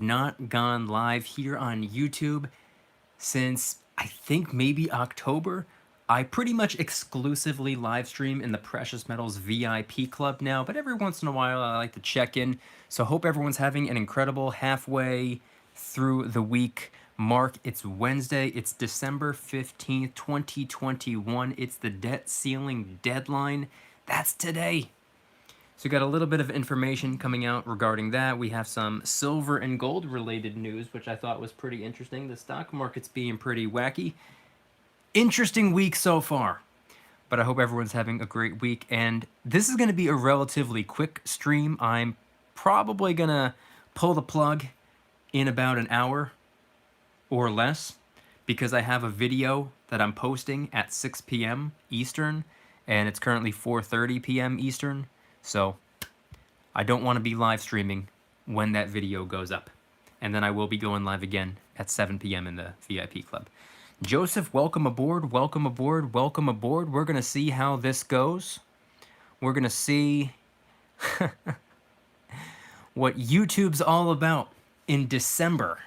not gone live here on YouTube since I think maybe October. I pretty much exclusively live stream in the Precious Metals VIP club now, but every once in a while I like to check in. So hope everyone's having an incredible halfway through the week mark. It's Wednesday, it's December 15th, 2021. It's the debt ceiling deadline. That's today. So we got a little bit of information coming out regarding that. We have some silver and gold related news, which I thought was pretty interesting. The stock market's being pretty wacky. Interesting week so far, but I hope everyone's having a great week. And this is going to be a relatively quick stream. I'm probably going to pull the plug in about an hour or less because I have a video that I'm posting at 6 p.m. Eastern, and it's currently 4:30 p.m. Eastern. So I don't want to be live streaming when that video goes up. And then I will be going live again at 7 p.m. in the VIP club. Joseph, welcome aboard, welcome aboard, welcome aboard. We're going to see how this goes. We're going to see what YouTube's all about in December.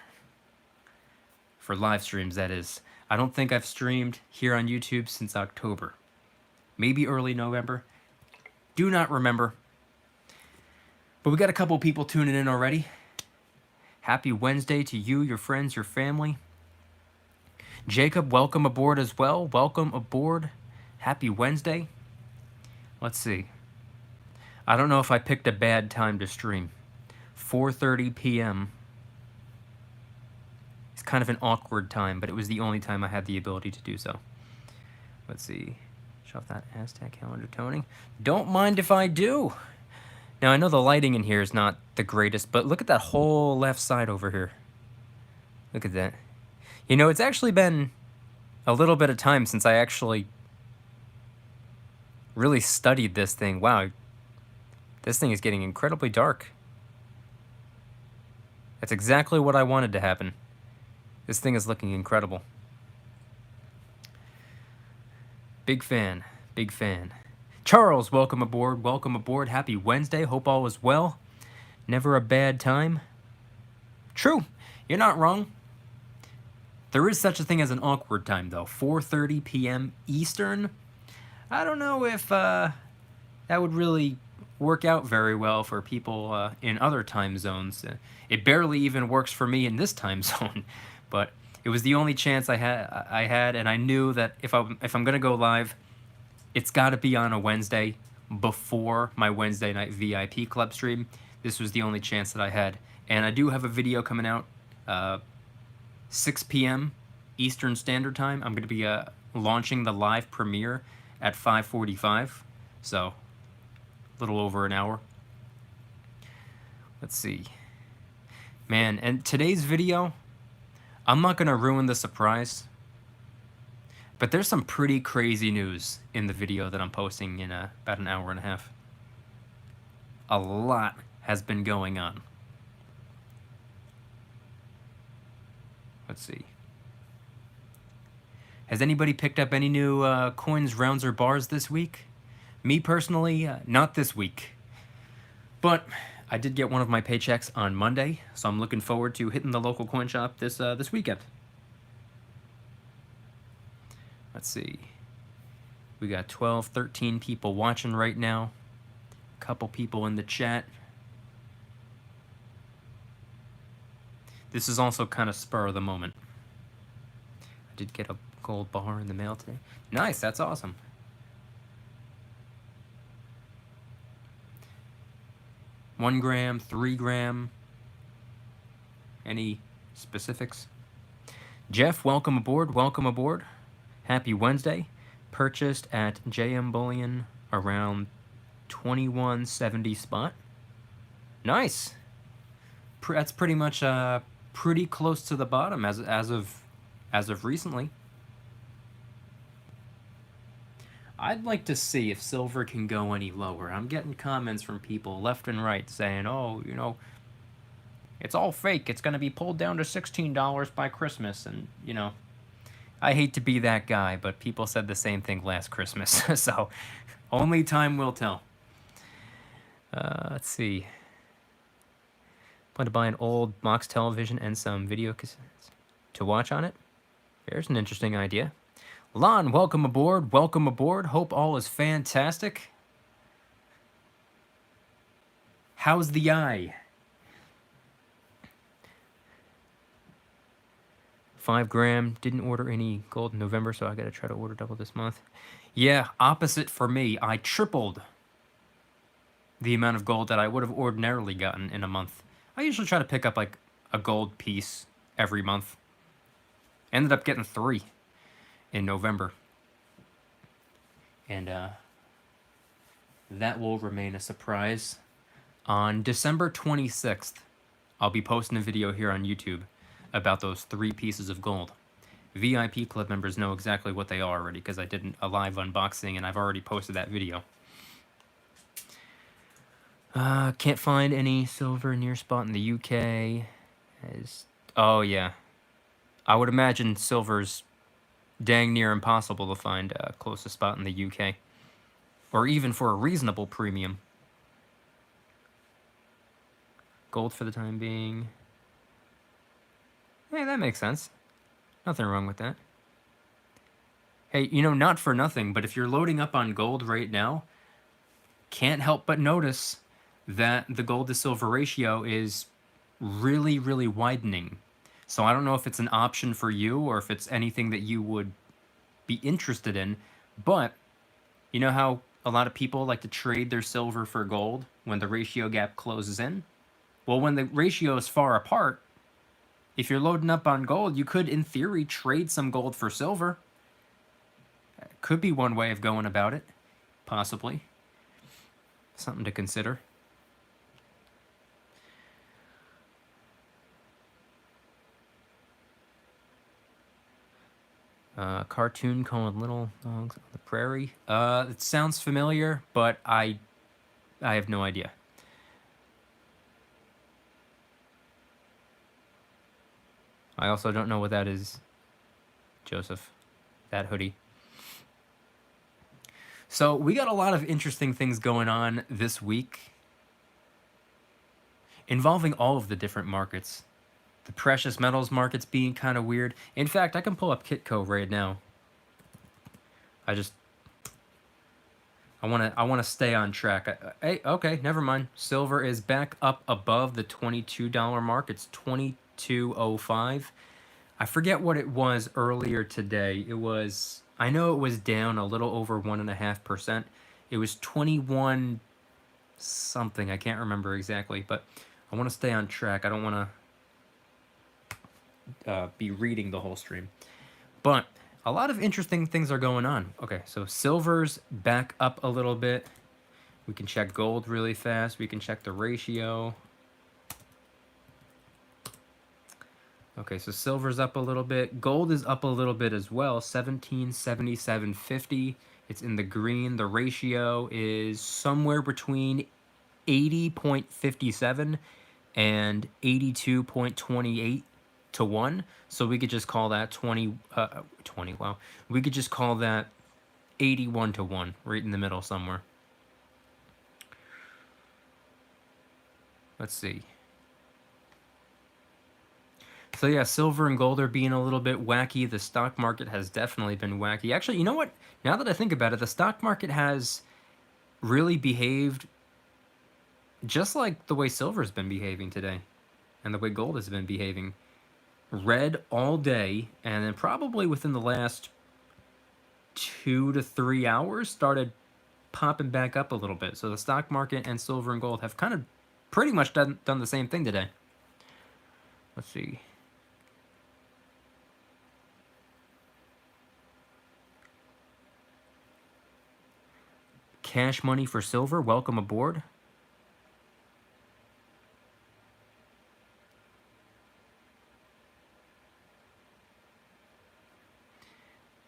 For live streams, that is. I don't think I've streamed here on YouTube since October. Maybe early November. Do not remember. But we got a couple people tuning in already. Happy Wednesday to you, your friends, your family. Jacob, welcome aboard as well. Welcome aboard. Happy Wednesday. Let's see. I don't know if I picked a bad time to stream. 4:30 p.m. It's kind of an awkward time, but it was the only time I had the ability to do so. Let's see. Shut off that Aztec calendar toning. Don't mind if I do. Now, I know the lighting in here is not the greatest, but look at that whole left side over here. Look at that. You know, it's actually been a little bit of time since I actually really studied this thing. Wow, this thing is getting incredibly dark. That's exactly what I wanted to happen. This thing is looking incredible. Big fan, big fan. Charles, welcome aboard, welcome aboard. Happy Wednesday, hope all is well. Never a bad time. True, you're not wrong. There is such a thing as an awkward time, though. 4:30 p.m. Eastern. I don't know if that would really work out very well for people in other time zones. It barely even works for me in this time zone, but it was the only chance I had, and I knew that if I'm gonna go live, it's got to be on a Wednesday before my Wednesday night VIP club stream. This was the only chance that I had, and I do have a video coming out 6 p.m. Eastern Standard Time. I'm gonna be launching the live premiere at 5:45, so a little over an hour. Let's see, man. And today's video, I'm not going to ruin the surprise, but there's some pretty crazy news in the video that I'm posting in about an hour and a half. A lot has been going on. Let's see. Has anybody picked up any new coins, rounds, or bars this week? Me personally, not this week. But I did get one of my paychecks on Monday, so I'm looking forward to hitting the local coin shop this weekend. Let's see. We got 12, 13 people watching right now. A couple people in the chat. This is also kind of spur of the moment. I did get a gold bar in the mail today. Nice, that's awesome. $1 gram, 3 gram. Any specifics? Jeff, welcome aboard, welcome aboard. Happy Wednesday. Purchased at JM Bullion around 2170 spot. Nice. That's pretty much pretty close to the bottom as of recently. I'd like to see if silver can go any lower. I'm getting comments from people left and right saying, oh, you know, it's all fake. It's going to be pulled down to $16 by Christmas. And, you know, I hate to be that guy, but people said the same thing last Christmas. So only time will tell. Let's see. Plan to buy an old box television and some video cassettes to watch on it. There's an interesting idea. Lon, welcome aboard. Welcome aboard. Hope all is fantastic. How's the eye? 5 gram. Didn't order any gold in November, so I gotta try to order double this month. Yeah, opposite for me. I tripled the amount of gold that I would have ordinarily gotten in a month. I usually try to pick up like a gold piece every month. Ended up getting 3 in November. And that will remain a surprise. On December 26th, I'll be posting a video here on YouTube about those 3 pieces of gold. VIP Club members know exactly what they are already because I did a live unboxing and I've already posted that video. Can't find any silver near spot in the UK. Oh yeah. I would imagine silver's dang near impossible to find a closest spot in the UK. Or even for a reasonable premium. Gold for the time being. Hey, that makes sense. Nothing wrong with that. Hey, you know, not for nothing, but if you're loading up on gold right now, can't help but notice that the gold to silver ratio is really, really widening. So I don't know if it's an option for you or if it's anything that you would be interested in, but you know how a lot of people like to trade their silver for gold when the ratio gap closes in? Well, when the ratio is far apart, if you're loading up on gold, you could, in theory, trade some gold for silver. Could be one way of going about it, possibly. Something to consider. Cartoon calling little dogs on the prairie. It sounds familiar, but I have no idea. I also don't know what that is, Joseph. That hoodie. So we got a lot of interesting things going on this week involving all of the different markets. The precious metals market's being kind of weird. In fact, I can pull up Kitco right now. I want to stay on track. Hey, okay, never mind. Silver is back up above the $22 mark. It's $22.05. I forget what it was earlier today. I know it was down a little over 1.5%. It was 21 something. I can't remember exactly, but I want to stay on track. I don't want to be reading the whole stream. But a lot of interesting things are going on. Okay, so silver's back up a little bit. We can check gold really fast. We can check the ratio. Okay, so silver's up a little bit. Gold is up a little bit as well, 1777.50. It's in the green. The ratio is somewhere between 80.57 and 82.28 to 1. So we could just call that wow. We could just call that 81 to 1, right in the middle somewhere. Let's see. So yeah, silver and gold are being a little bit wacky. The stock market has definitely been wacky. Actually, you know what? Now that I think about it, the stock market has really behaved just like the way silver's been behaving today and the way gold has been behaving. Red all day, and then probably within the last 2 to 3 hours started popping back up a little bit. So the stock market and silver and gold have kind of pretty much done the same thing today. Let's see. Cash money for silver, welcome aboard.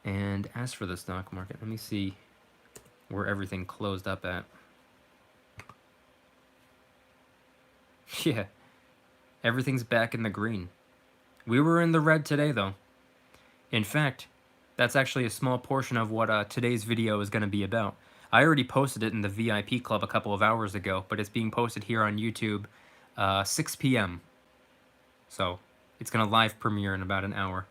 And as for the stock market, let me see where everything closed up at. Yeah, everything's back in the green. We were in the red today, though. In fact, that's actually a small portion of what today's video is going to be about. I already posted it in the VIP club a couple of hours ago, but it's being posted here on YouTube 6 p.m. So it's going to live premiere in about an hour.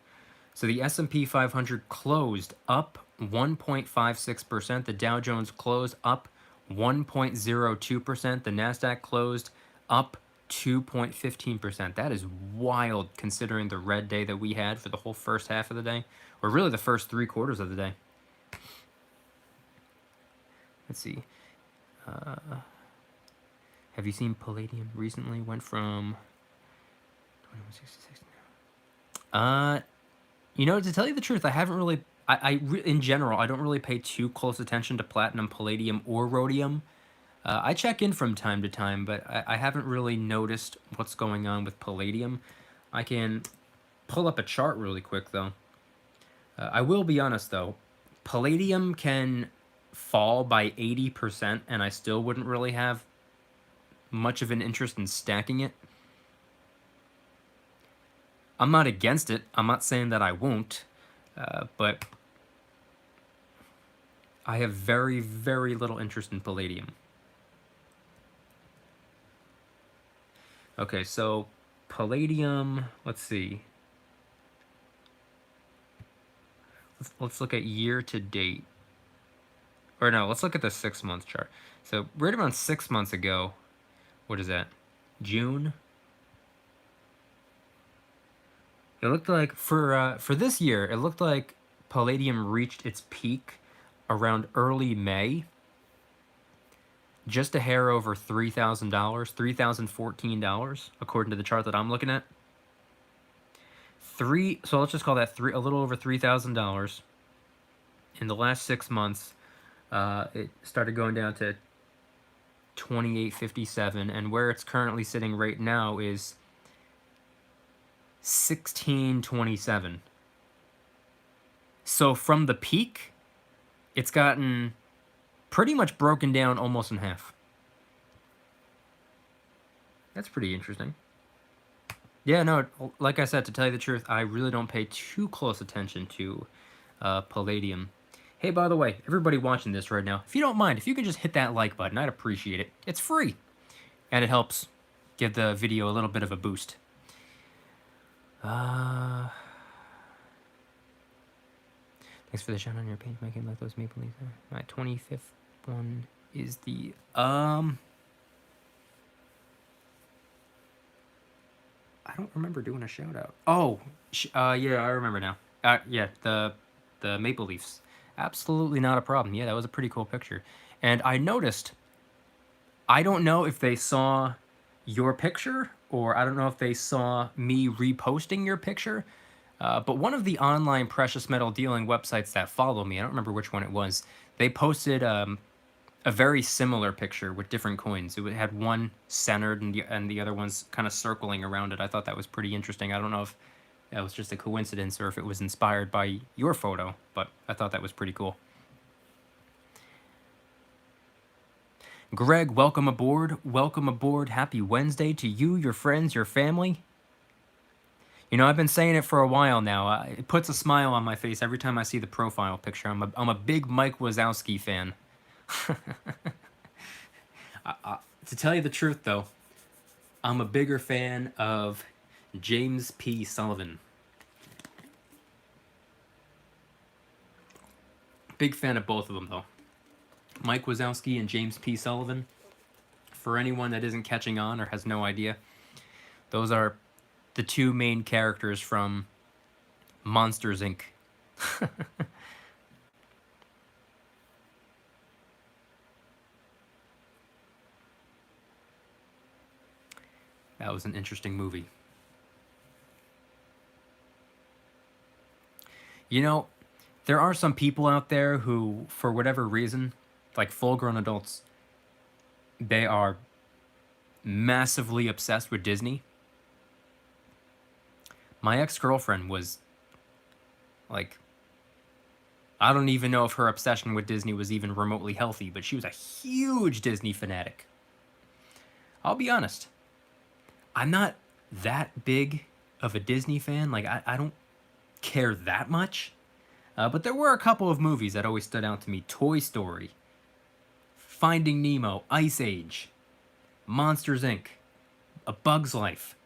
So the S&P 500 closed up 1.56%. The Dow Jones closed up 1.02%. The Nasdaq closed up 2.15%. That is wild considering the red day that we had for the whole first half of the day, or really the first 3/4 of the day. Let's see. Have you seen palladium recently? Went from 2166 now. You know, to tell you the truth, I haven't really. In general, I don't really pay too close attention to platinum, palladium, or rhodium. I check in from time to time, but I haven't really noticed what's going on with palladium. I can pull up a chart really quick, though. I will be honest, though. Palladium can fall by 80%, and I still wouldn't really have much of an interest in stacking it. I'm not against it. I'm not saying that I won't, but I have very, very little interest in palladium. Okay, so palladium, let's see. Let's look at year to date. Or no, let's look at the 6-month chart. So right around 6 months ago, what is that? June? It looked like for this year, it looked like palladium reached its peak around early May. Just a hair over $3,000, $3,014, according to the chart that I'm looking at. So let's just call that a little over $3,000. In the last 6 months, it started going down to $2,857, and where it's currently sitting right now is $1,627. So from the peak, it's gotten pretty much broken down almost in half. That's pretty interesting. Yeah, no, like I said, to tell you the truth, I really don't pay too close attention to palladium. Hey, by the way, everybody watching this right now, if you don't mind, if you could just hit that like button, I'd appreciate it. It's free, and it helps give the video a little bit of a boost. Thanks for the shout on your page, making like those maple leaves. My 25th one is the I don't remember doing a shout out. Oh, yeah, I remember now. Yeah, the maple leaves. Absolutely not a problem. Yeah, that was a pretty cool picture. And I noticed, I don't know if they saw your picture, or I don't know if they saw me reposting your picture, but one of the online precious metal dealing websites that follow me, I don't remember which one it was, they posted a very similar picture with different coins. It had one centered and the other one's kind of circling around it. I thought that was pretty interesting. I don't know if that was just a coincidence or if it was inspired by your photo, but I thought that was pretty cool. Greg, welcome aboard. Welcome aboard. Happy Wednesday to you, your friends, your family. You know, I've been saying it for a while now. It puts a smile on my face every time I see the profile picture. I'm a big Mike Wazowski fan. To tell you the truth, though, I'm a bigger fan of James P. Sullivan. Big fan of both of them, though. Mike Wazowski and James P. Sullivan. For anyone that isn't catching on or has no idea, those are the two main characters from Monsters, Inc. That was an interesting movie. You know, there are some people out there who, for whatever reason, like full-grown adults, they are massively obsessed with Disney. My ex-girlfriend was, like, I don't even know if her obsession with Disney was even remotely healthy, but she was a huge Disney fanatic. I'll be honest, I'm not that big of a Disney fan. Like, I don't care that much. But there were a couple of movies that always stood out to me. Toy Story, Finding Nemo, Ice Age, Monsters, Inc., A Bug's Life.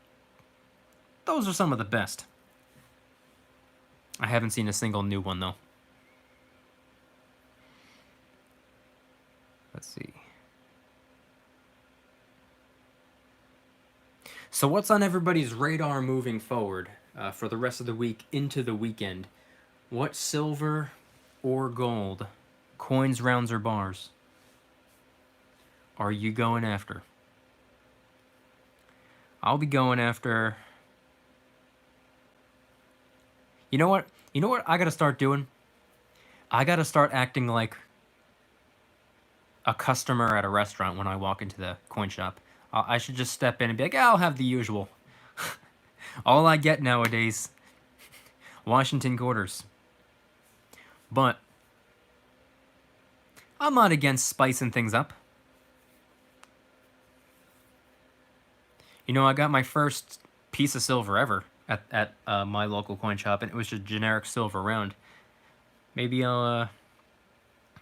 Those are some of the best. I haven't seen a single new one, though. Let's see. So what's on everybody's radar moving forward for the rest of the week into the weekend? What silver or gold, coins, rounds, or bars are you going after? I'll be going after... You know what? You know what I gotta start doing? I gotta start acting like a customer at a restaurant when I walk into the coin shop. I should just step in and be like, I'll have the usual. All I get nowadays, Washington quarters. But I'm not against spicing things up. You know, I got my first piece of silver ever at my local coin shop, and it was just generic silver round. Maybe I'll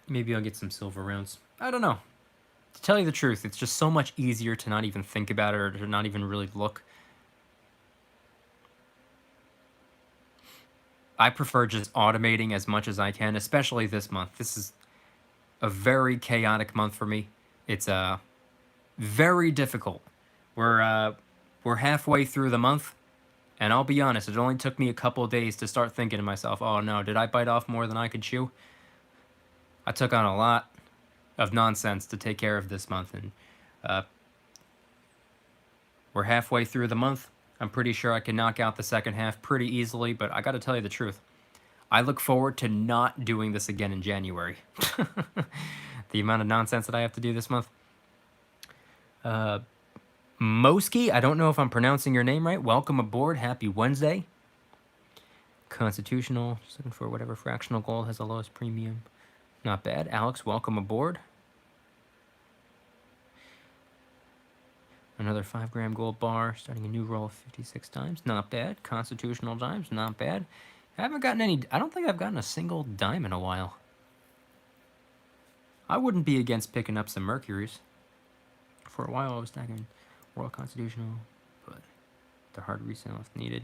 get some silver rounds. I don't know. To tell you the truth, it's just so much easier to not even think about it or to not even really look. I prefer just automating as much as I can, especially this month. This is a very chaotic month for me. It's very difficult. We're halfway through the month, and I'll be honest, it only took me a couple of days to start thinking to myself, oh no, did I bite off more than I could chew? I took on a lot of nonsense to take care of this month, and we're halfway through the month. I'm pretty sure I can knock out the second half pretty easily, but I gotta tell you the truth. I look forward to not doing this again in January. The amount of nonsense that I have to do this month. Moski, I don't know if I'm pronouncing your name right. Welcome aboard. Happy Wednesday. Constitutional, just looking for whatever fractional gold has the lowest premium. Not bad. Alex, welcome aboard. Another 5-gram gold bar, starting a new roll of 56 times. Not bad. Constitutional dimes, not bad. I haven't gotten any, I don't think I've gotten a single dime in a while. I wouldn't be against picking up some Mercuries. For a while I was stacking Royal Constitutional, but the hard resale if needed.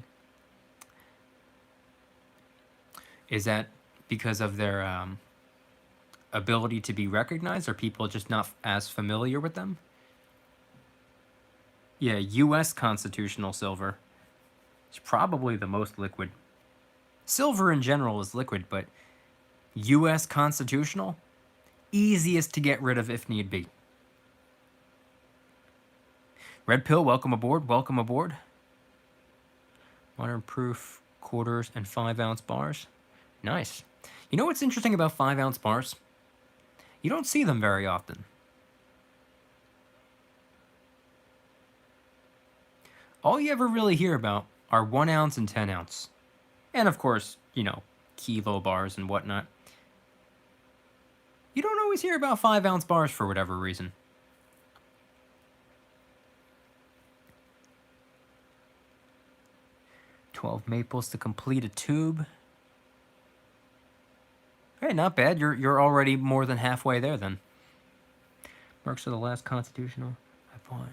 Is that because of their ability to be recognized, or people just not as familiar with them? Yeah, U.S. Constitutional silver is probably the most liquid. Silver in general is liquid, but U.S. Constitutional, easiest to get rid of if need be. Red Pill, welcome aboard, welcome aboard. Modern proof quarters and 5-ounce bars. Nice. You know what's interesting about 5-ounce bars? You don't see them very often. All you ever really hear about are 1-ounce and 10-ounce. And of course, you know, kilo bars and whatnot. You don't always hear about 5-ounce bars for whatever reason. $12 maples to complete a tube. Hey, not bad. You're already more than halfway there then. Mercs are the last constitutional I bought.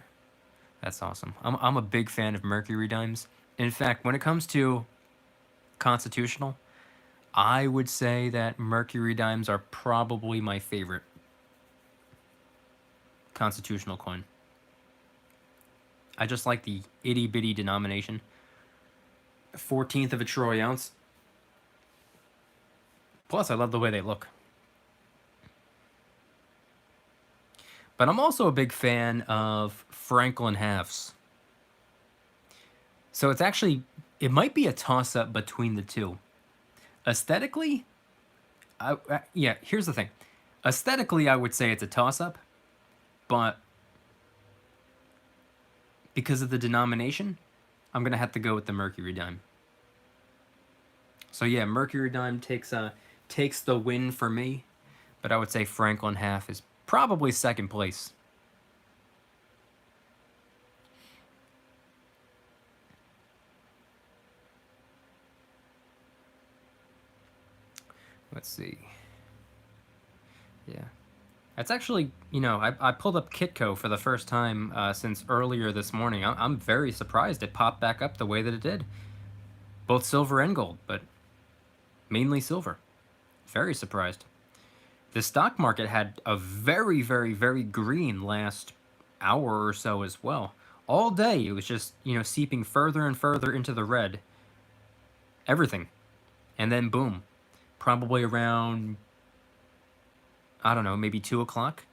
That's awesome. I'm a big fan of Mercury dimes. In fact, when it comes to constitutional, I would say that Mercury dimes are probably my favorite constitutional coin. I just like the itty bitty denomination. 1/14 of a troy ounce. Plus, I love the way they look. But I'm also a big fan of Franklin halves. So it's actually, it might be a toss-up between the two. Aesthetically, yeah, here's the thing. Aesthetically, I would say it's a toss-up, but because of the denomination, I'm going to have to go with the Mercury dime. So yeah, Mercury dime takes the win for me, but I would say Franklin half is probably second place. Let's see. Yeah. It's actually, I pulled up Kitco for the first time since earlier this morning. I'm very surprised it popped back up the way that it did. Both silver and gold, but mainly silver. Very surprised. The stock market had a very, very, very green last hour or so as well. All day, it was just, seeping further and further into the red. Everything. And then, boom. Probably around, I don't know, maybe 2 o'clock?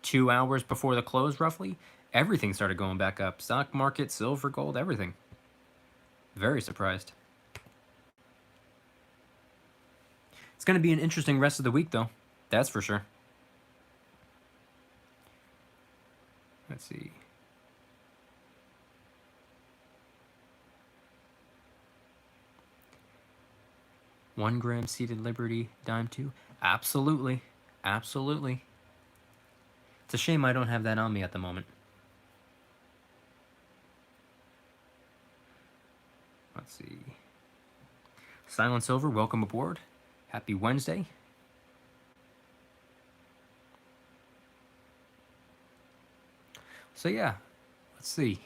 2 hours before the close, roughly? Everything started going back up. Stock market, silver, gold, everything. Very surprised. It's going to be an interesting rest of the week, though. That's for sure. Let's see. $1 gram seated Liberty dime 2. Absolutely. Absolutely. It's a shame I don't have that on me at the moment. Let's see. Silent Silver, welcome aboard. Happy Wednesday. So yeah, let's see.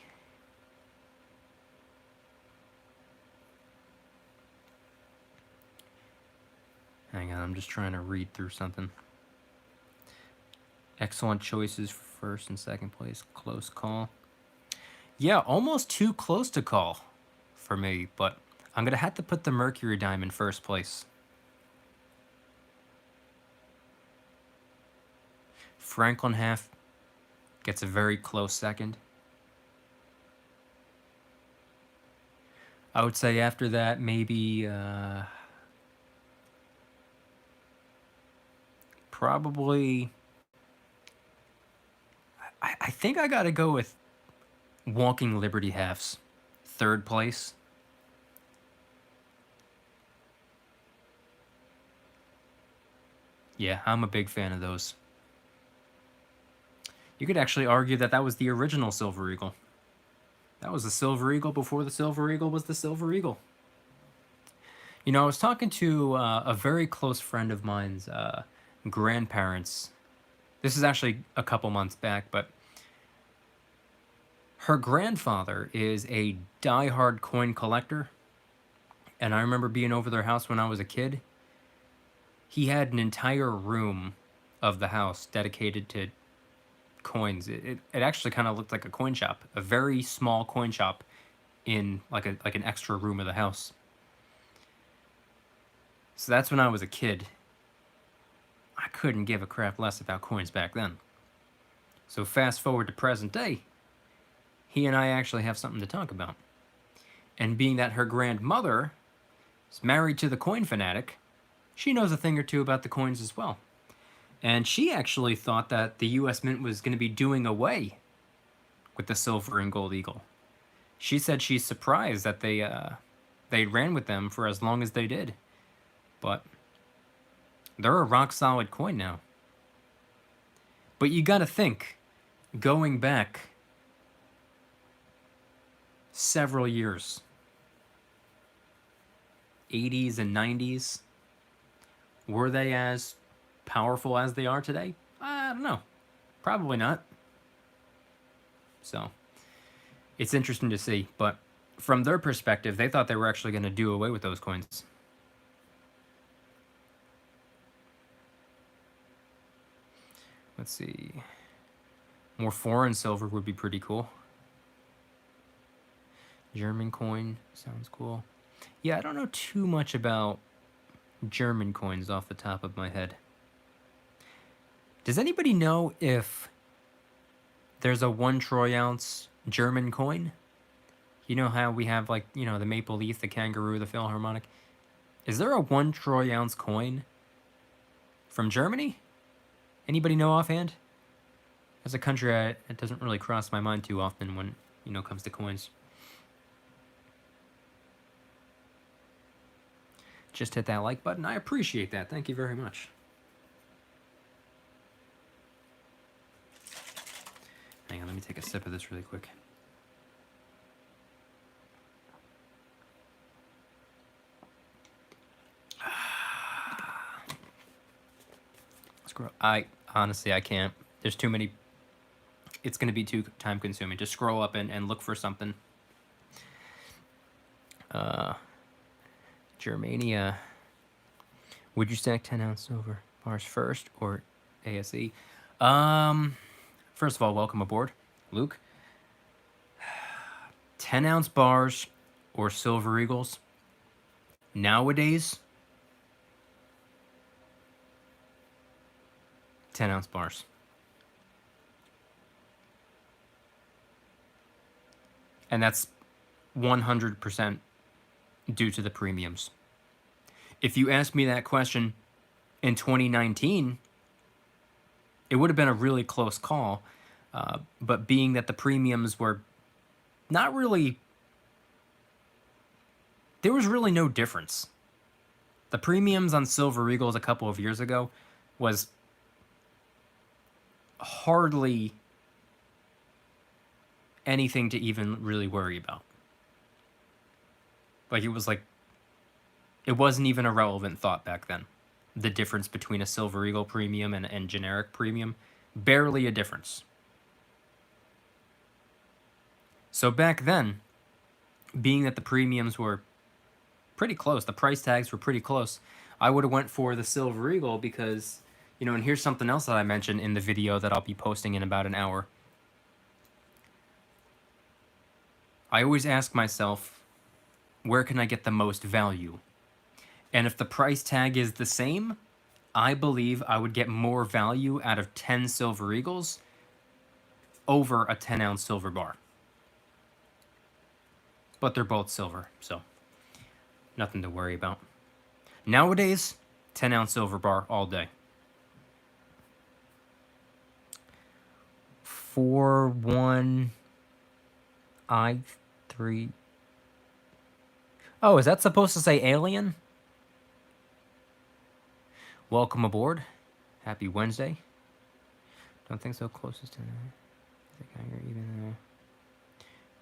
Hang on, I'm just trying to read through something. Excellent choices for first and second place. Close call. Yeah, almost too close to call for me, but I'm going to have to put the Mercury dime in first place. Franklin half gets a very close second. I would say after that, maybe probably... I think I got to go with Walking Liberty halves. Third place. Yeah, I'm a big fan of those. You could actually argue that that was the original Silver Eagle. That was the Silver Eagle before the Silver Eagle was the Silver Eagle. I was talking to a very close friend of mine's grandparents. This is actually a couple months back, but her grandfather is a die-hard coin collector. And I remember being over their house when I was a kid. He had an entire room of the house dedicated to coins. It actually kind of looked like a coin shop, a very small coin shop in like an extra room of the house. So that's when I was a kid. I couldn't give a crap less about coins back then. So fast forward to present day, he and I actually have something to talk about. And being that her grandmother is married to the coin fanatic, she knows a thing or two about the coins as well. And she actually thought that the U.S. Mint was going to be doing away with the silver and gold eagle. She said she's surprised that they ran with them for as long as they did. But they're a rock-solid coin now. But you gotta think, going back several years, 80s and 90s, were they as powerful as they are today? I don't know. Probably not. So, it's interesting to see. But from their perspective, they thought they were actually going to do away with those coins. Let's see. More foreign silver would be pretty cool. German coin sounds cool. Yeah, I don't know too much about German coins off the top of my head. Does anybody know if there's a 1 troy ounce German coin? You know how we have, like, the maple leaf, the kangaroo, the Philharmonic? Is there a 1 troy ounce coin from Germany? Anybody know offhand? As a country, it doesn't really cross my mind too often when, it comes to coins. Just hit that like button. I appreciate that. Thank you very much. Hang on, let me take a sip of this really quick. I Honestly, I can't. There's too many. It's going to be too time consuming to scroll up and look for something. Germania. Would you stack 10-ounce silver bars first or ASE? First of all, welcome aboard, Luke. 10-ounce bars or silver eagles. Nowadays, 10-ounce bars. And that's 100% due to the premiums. If you asked me that question in 2019, it would have been a really close call. But being that the premiums were not really, there was really no difference. The premiums on Silver Eagles a couple of years ago was hardly anything to even really worry about. Like, it wasn't even a relevant thought back then. The difference between a Silver Eagle premium and generic premium, barely a difference. So back then, being that the premiums were pretty close, the price tags were pretty close, I would have went for the Silver Eagle because, you know, and here's something else that I mentioned in the video that I'll be posting in about an hour. I always ask myself, where can I get the most value? And if the price tag is the same, I believe I would get more value out of 10 Silver Eagles over a 10-ounce silver bar. But they're both silver, so nothing to worry about. Nowadays, 10-ounce silver bar all day. 4-1 I3. Oh, is that supposed to say alien? Welcome aboard. Happy Wednesday. Don't think so. Closest to I think I hear even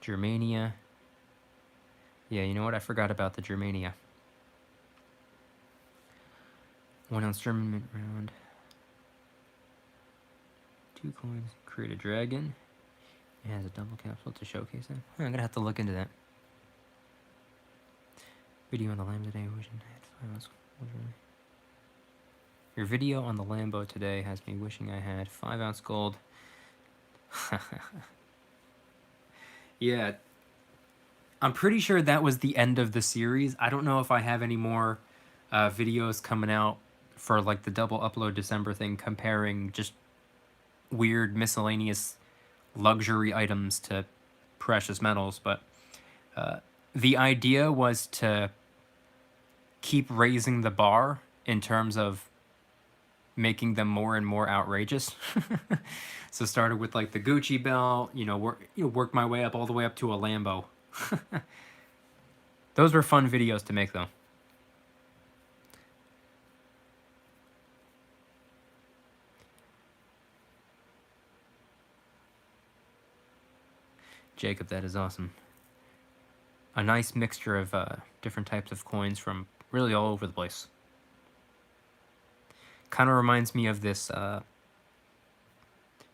Germania. Yeah, you know what? I forgot about the Germania. 1-ounce German mint round. 2 coins. Create a dragon. It has a double capsule to showcase it. I'm gonna have to look into that. Video on the Lambo today. Wishing I had 5-ounce. Your video on the Lambo today has me wishing I had 5-ounce gold. Yeah. I'm pretty sure that was the end of the series. I don't know if I have any more videos coming out for like the double upload December thing, comparing just weird miscellaneous luxury items to precious metals, but the idea was to keep raising the bar in terms of making them more and more outrageous. So started with like the Gucci belt, worked my way up all the way up to a Lambo. Those were fun videos to make, though. Jacob, that is awesome. A nice mixture of different types of coins from really all over the place. Kind of reminds me of this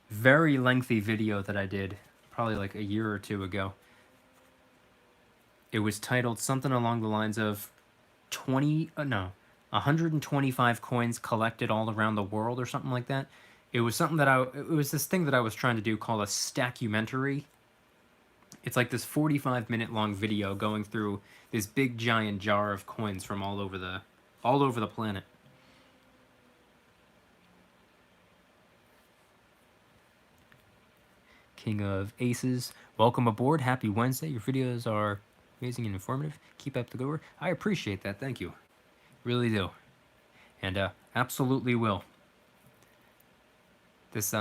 very lengthy video that I did probably like a year or two ago. It was titled something along the lines of 125 coins collected all around the world or something like that. It was something that it was this thing that I was trying to do called a stackumentary. It's like this 45-minute long video going through this big giant jar of coins from all over the planet. King of Aces, welcome aboard. Happy Wednesday. Your videos are amazing and informative. Keep up the good work. I appreciate that. Thank you. Really do. And absolutely will. This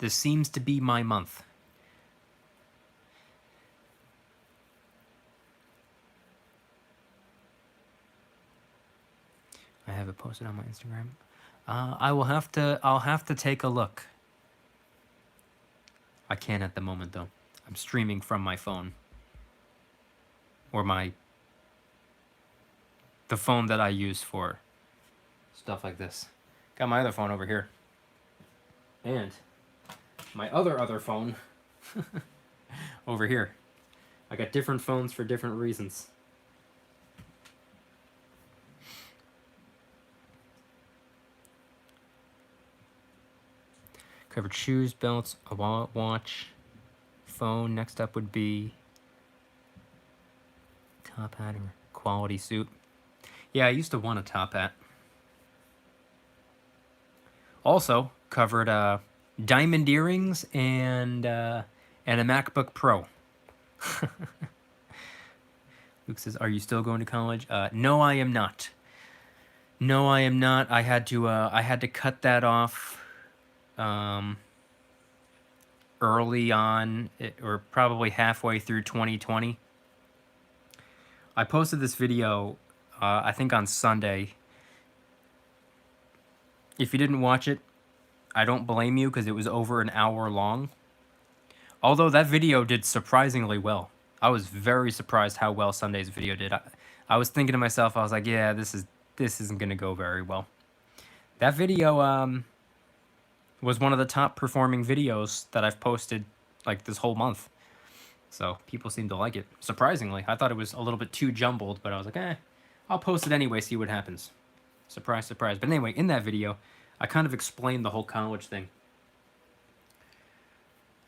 seems to be my month. I have it posted on my Instagram. I'll have to take a look. I can't at the moment though. I'm streaming from my phone. Or the phone that I use for stuff like this. Got my other phone over here. And my other phone over here. I got different phones for different reasons. Covered shoes, belts, a wallet, watch, phone. Next up would be top hat or quality suit. Yeah, I used to want a top hat. Also covered diamond earrings and a MacBook Pro. Luke says, "Are you still going to college?" No, I am not. No, I am not. I had to cut that off early on, or probably halfway through 2020. I posted this video, I think on Sunday. If you didn't watch it, I don't blame you because it was over an hour long. Although that video did surprisingly well. I was very surprised how well Sunday's video did. I was thinking to myself, I was like, yeah, this isn't going to go very well. That video was one of the top performing videos that I've posted like this whole month. So people seem to like it. Surprisingly, I thought it was a little bit too jumbled, but I was like, I'll post it anyway, see what happens. Surprise, surprise. But anyway, in that video, I kind of explained the whole college thing.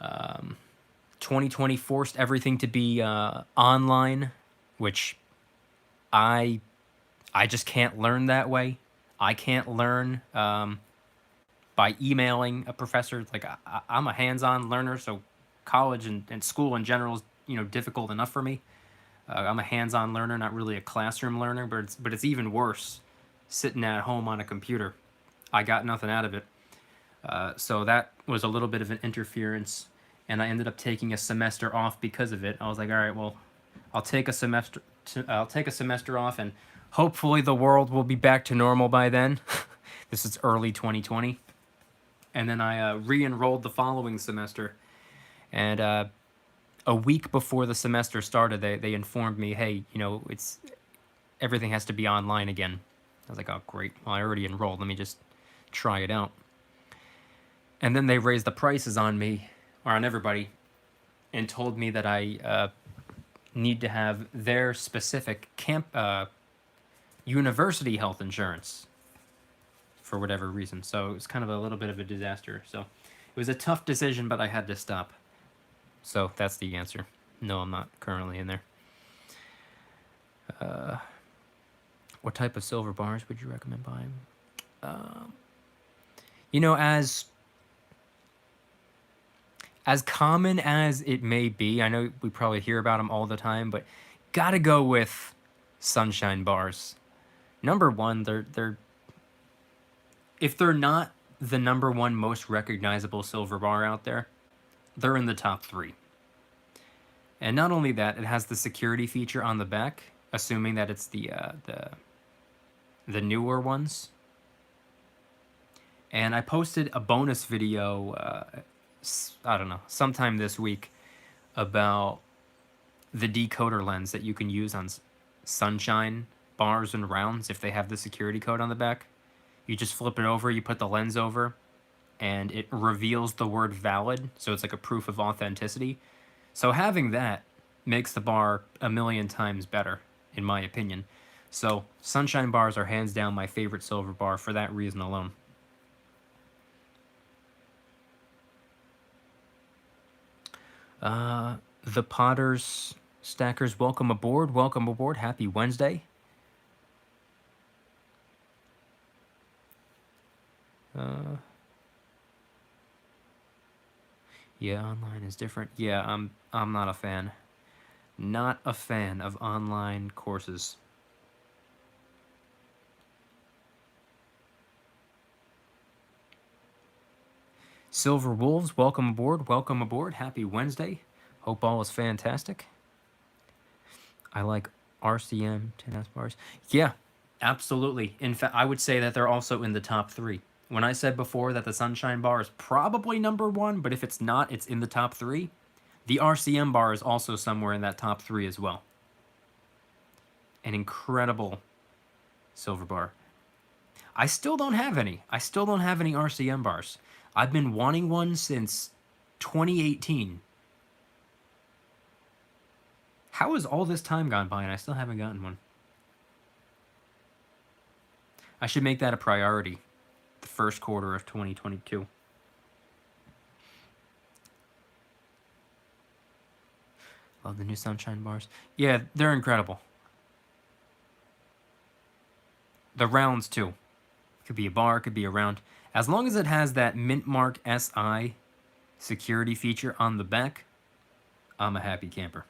2020 forced everything to be online, which I just can't learn that way. I can't learn by emailing a professor. Like I'm a hands-on learner, so college and school in general is difficult enough for me. I'm a hands-on learner, not really a classroom learner, but it's even worse sitting at home on a computer. I got nothing out of it. So that was a little bit of an interference, and I ended up taking a semester off because of it. I was like, all right, well, I'll take a semester off, and hopefully the world will be back to normal by then. This is early 2020. And then I re-enrolled the following semester, and a week before the semester started, they informed me, hey, everything has to be online again. I was like, oh, great. Well, I already enrolled. Let me just try it out. And then they raised the prices on me, or on everybody, and told me that I need to have their specific university health insurance for whatever reason. So it was kind of a little bit of a disaster. So it was a tough decision, but I had to stop. So that's the answer. No, I'm not currently in there. What type of silver bars would you recommend buying? As common as it may be, I know we probably hear about them all the time, but gotta go with sunshine bars. Number one, they're if they're not the number one most recognizable silver bar out there, they're in the top 3. And not only that, it has the security feature on the back, assuming that it's the newer ones. And I posted a bonus video, I don't know, sometime this week, about the decoder lens that you can use on sunshine bars and rounds if they have the security code on the back. You just flip it over, you put the lens over, and it reveals the word valid, so it's like a proof of authenticity. So having that makes the bar a million times better, in my opinion. So sunshine bars are hands down my favorite silver bar for that reason alone. The Potters Stackers, welcome aboard. Welcome aboard. Happy Wednesday. Yeah, online is different. Yeah, I'm not a fan. Not a fan of online courses. Silver Wolves, welcome aboard. Welcome aboard. Happy Wednesday. Hope all is fantastic. I like RCM 10S bars. Yeah, absolutely. In fact, I would say that they're also in the top 3. When I said before that the Sunshine bar is probably number 1, but if it's not, it's in the top 3, the RCM bar is also somewhere in that top 3 as well. An incredible silver bar. I still don't have any. I still don't have any RCM bars. I've been wanting one since 2018. How has all this time gone by and I still haven't gotten one? I should make that a priority. The first quarter of 2022. Love the new Sunshine bars. Yeah, they're incredible. The rounds too. Could be a bar, could be a round. As long as it has that Mint Mark SI security feature on the back, I'm a happy camper.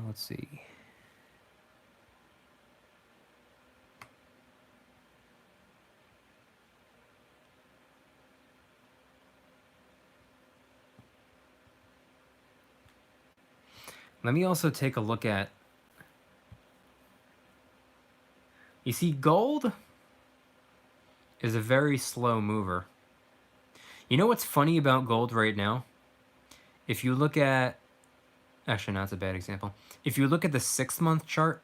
Let's see. Let me also take a look at... You see, gold is a very slow mover. You know what's funny about gold right now? If you look at... Actually, no, that's a bad example. If you look at the 6-month chart,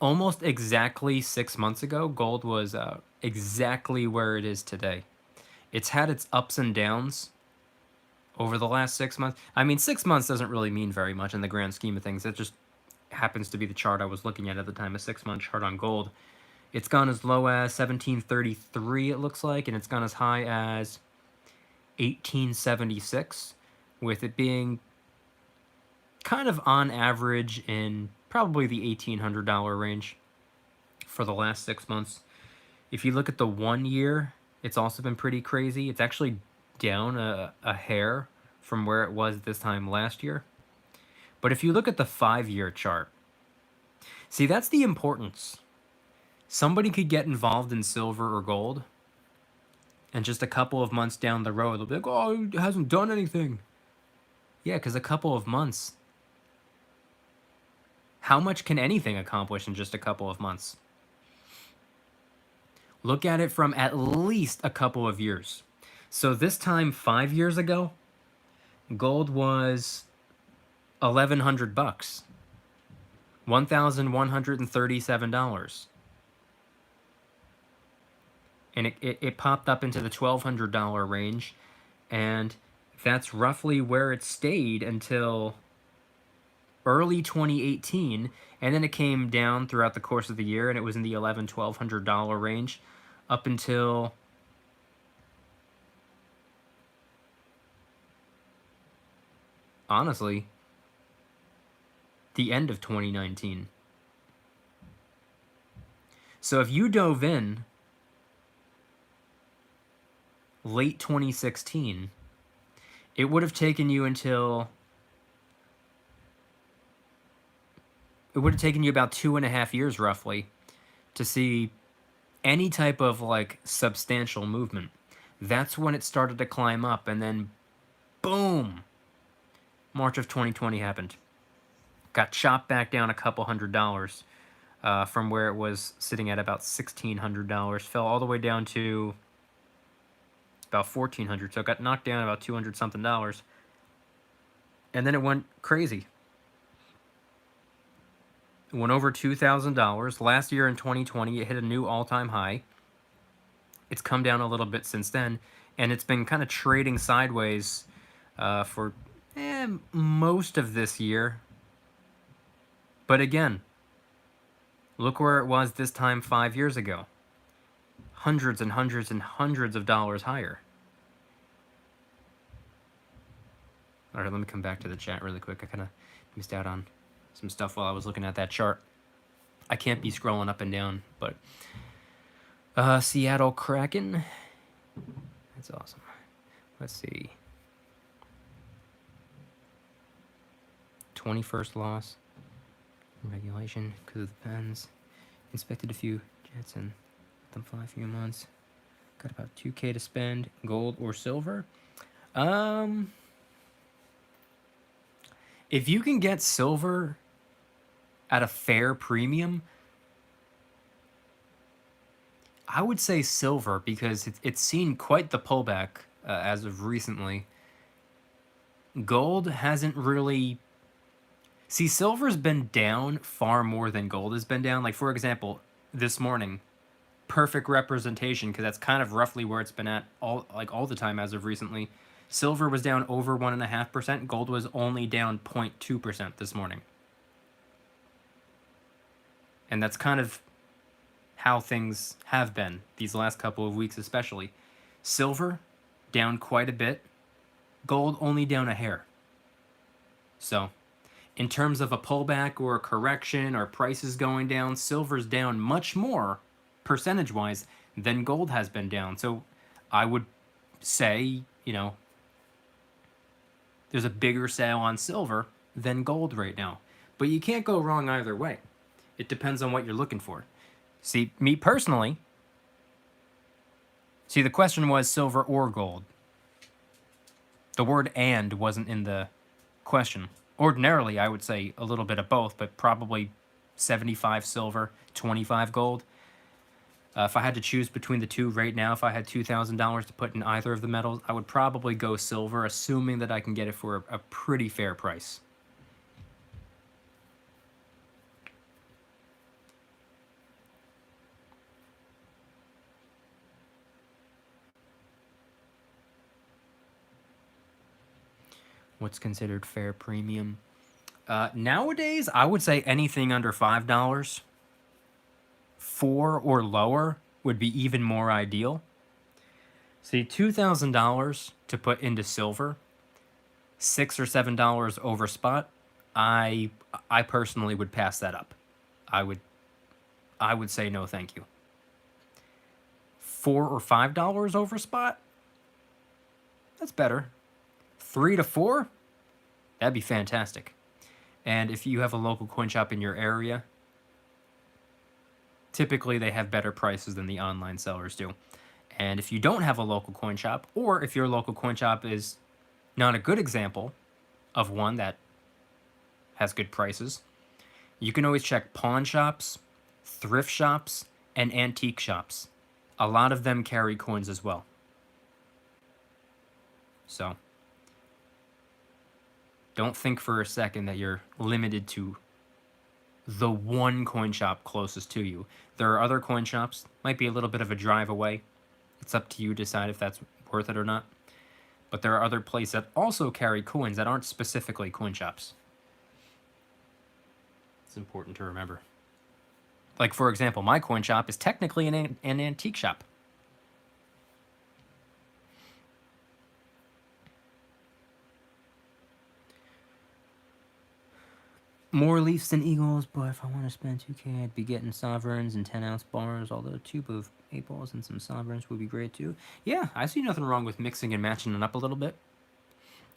almost exactly 6 months ago, gold was exactly where it is today. It's had its ups and downs over the last 6 months. I mean, 6 months doesn't really mean very much in the grand scheme of things. It just happens to be the chart I was looking at the time, a 6-month chart on gold. It's gone as low as 1733, it looks like, and it's gone as high as 1876, with it being kind of on average in probably the $1,800 range for the last 6 months. If you look at the 1 year, it's also been pretty crazy. It's actually down a hair from where it was this time last year. But if you look at the 5-year chart, see, that's the importance. Somebody could get involved in silver or gold, and just a couple of months down the road, they'll be like, oh, it hasn't done anything. Yeah, because a couple of months. How much can anything accomplish in just a couple of months? Look at it from at least a couple of years. So this time 5 years ago, gold was $1,100, $1,137. And it popped up into the $1,200 range, and that's roughly where it stayed until early 2018, and then it came down throughout the course of the year, and it was in the $1,100, $1,200 range up until honestly the end of 2019. So if you dove in late 2016, it would have taken you until... It would have taken you about 2.5 years, roughly, to see any type of, like, substantial movement. That's when it started to climb up, and then, boom! March of 2020 happened. Got chopped back down a couple $100 from where it was sitting at about $1,600. Fell all the way down to about $1,400, so it got knocked down about $200-something. And then it went crazy. It went over $2,000. Last year in 2020, it hit a new all-time high. It's come down a little bit since then, and it's been kind of trading sideways for most of this year. But again, look where it was this time 5 years ago. Hundreds and hundreds and hundreds of dollars higher. All right, let me come back to the chat really quick. I kind of missed out on some stuff while I was looking at that chart. I can't be scrolling up and down, but Seattle Kraken. That's awesome. Let's see. 21st loss. Regulation because of the Pens. Inspected a few jets and let them fly a few months. Got about $2K to spend. Gold or silver? If you can get silver at a fair premium, I would say silver because it's seen quite the pullback as of recently. Gold hasn't really. See, silver's been down far more than gold has been down. Like, for example, this morning, perfect representation because that's kind of roughly where it's been at all the time as of recently. Silver was down over 1.5%. Gold was only down 0.2% this morning. And that's kind of how things have been these last couple of weeks, especially. Silver down quite a bit. Gold only down a hair. So, in terms of a pullback or a correction or prices going down, silver's down much more percentage-wise than gold has been down. So, I would say, there's a bigger sale on silver than gold right now. But you can't go wrong either way. It depends on what you're looking for. See, me personally, the question was silver or gold. The word "and" wasn't in the question. Ordinarily, I would say a little bit of both, but probably 75 silver, 25 gold. If I had to choose between the two right now, if I had $2,000 to put in either of the metals, I would probably go silver, assuming that I can get it for a pretty fair price. What's considered fair premium? Nowadays, I would say anything under $5. 4 or lower would be even more ideal. See, $2,000 to put into silver, $6 or $7 over spot. I personally would pass that up. I would say no, thank you. $4 or $5 over spot. That's better. 3 to 4. That'd be fantastic. And if you have a local coin shop in your area, typically they have better prices than the online sellers do. And if you don't have a local coin shop, or if your local coin shop is not a good example of one that has good prices, you can always check pawn shops, thrift shops, and antique shops. A lot of them carry coins as well. So, don't think for a second that you're limited to the one coin shop closest to you. There are other coin shops, might be a little bit of a drive away. It's up to you to decide if that's worth it or not. But there are other places that also carry coins that aren't specifically coin shops. It's important to remember. Like, for example, my coin shop is technically an antique shop. More Leafs than Eagles, but if I want to spend 2K, I'd be getting sovereigns and 10-ounce bars, although a tube of 8 balls and some sovereigns would be great too. Yeah, I see nothing wrong with mixing and matching it up a little bit.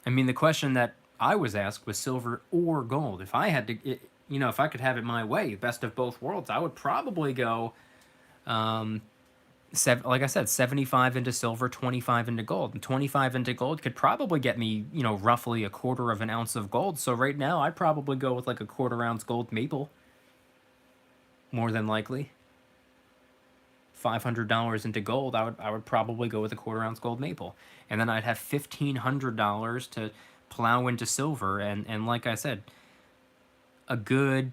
I mean, the question that I was asked was silver or gold. If I had to, if I could have it my way, best of both worlds, I would probably go, like I said, 75 into silver, 25 into gold. And 25 into gold could probably get me, roughly a quarter of an ounce of gold. So right now, I'd probably go with like a quarter-ounce gold maple. More than likely. $500 into gold, I would probably go with a quarter-ounce gold maple. And then I'd have $1,500 to plow into silver. And like I said, a good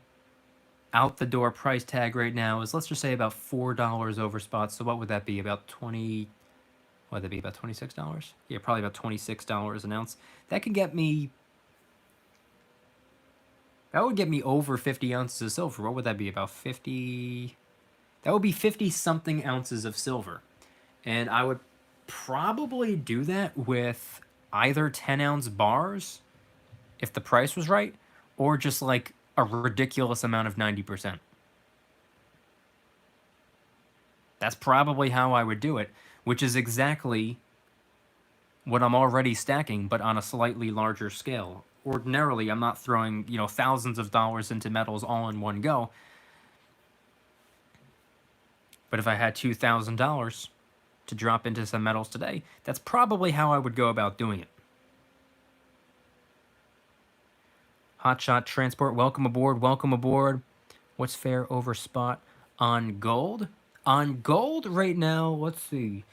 out-the-door price tag right now is, let's just say, about $4 over spot. So what would that be? About $26? Yeah, probably about $26 an ounce. That would get me over 50 ounces of silver. What would that be? About 50... That would be 50-something ounces of silver. And I would probably do that with either 10-ounce bars, if the price was right, or just like a ridiculous amount of 90%. That's probably how I would do it, which is exactly what I'm already stacking, but on a slightly larger scale. Ordinarily, I'm not throwing, thousands of dollars into metals all in one go. But if I had $2,000 to drop into some metals today, that's probably how I would go about doing it. Hotshot Transport, welcome aboard, welcome aboard. What's fair over spot on gold? On gold right now, let's see.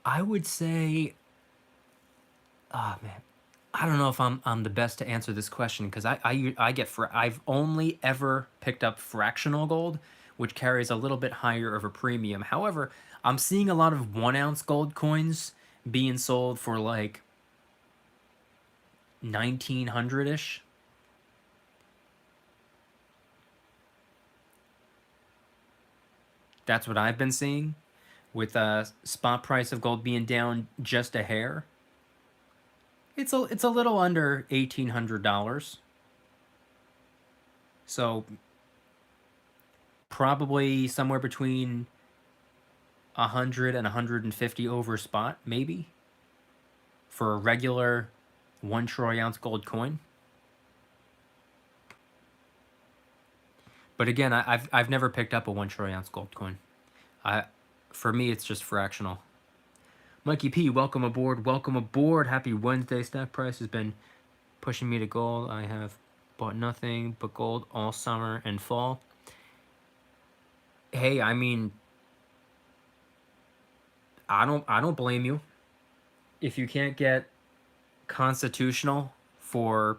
I would say, ah man, I don't know if I'm the best to answer this question because I've only ever picked up fractional gold, which carries a little bit higher of a premium. However, I'm seeing a lot of 1 ounce gold coins being sold for like 1900 ish. That's what I've been seeing, with spot price of gold being down just a hair. It's a little under $1,800. So probably somewhere between 100 and 150 over spot, maybe, for a regular 1 troy ounce gold coin. But again, I've never picked up a 1 troy ounce gold coin. I For me, it's just fractional. Mikey P, welcome aboard. Welcome aboard. Happy Wednesday. Stock price has been pushing me to gold. I have bought nothing but gold all summer and fall. Hey, I mean, I don't blame you. If you can't get constitutional for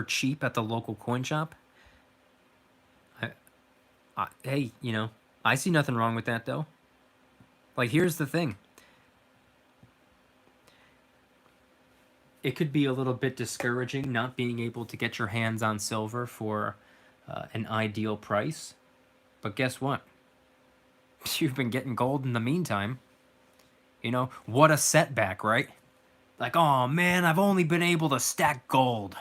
cheap at the local coin shop, I, hey, I see nothing wrong with that though. Like, here's the thing. It could be a little bit discouraging not being able to get your hands on silver for an ideal price. But guess what? You've been getting gold in the meantime. What a setback, right? Like, oh man, I've only been able to stack gold.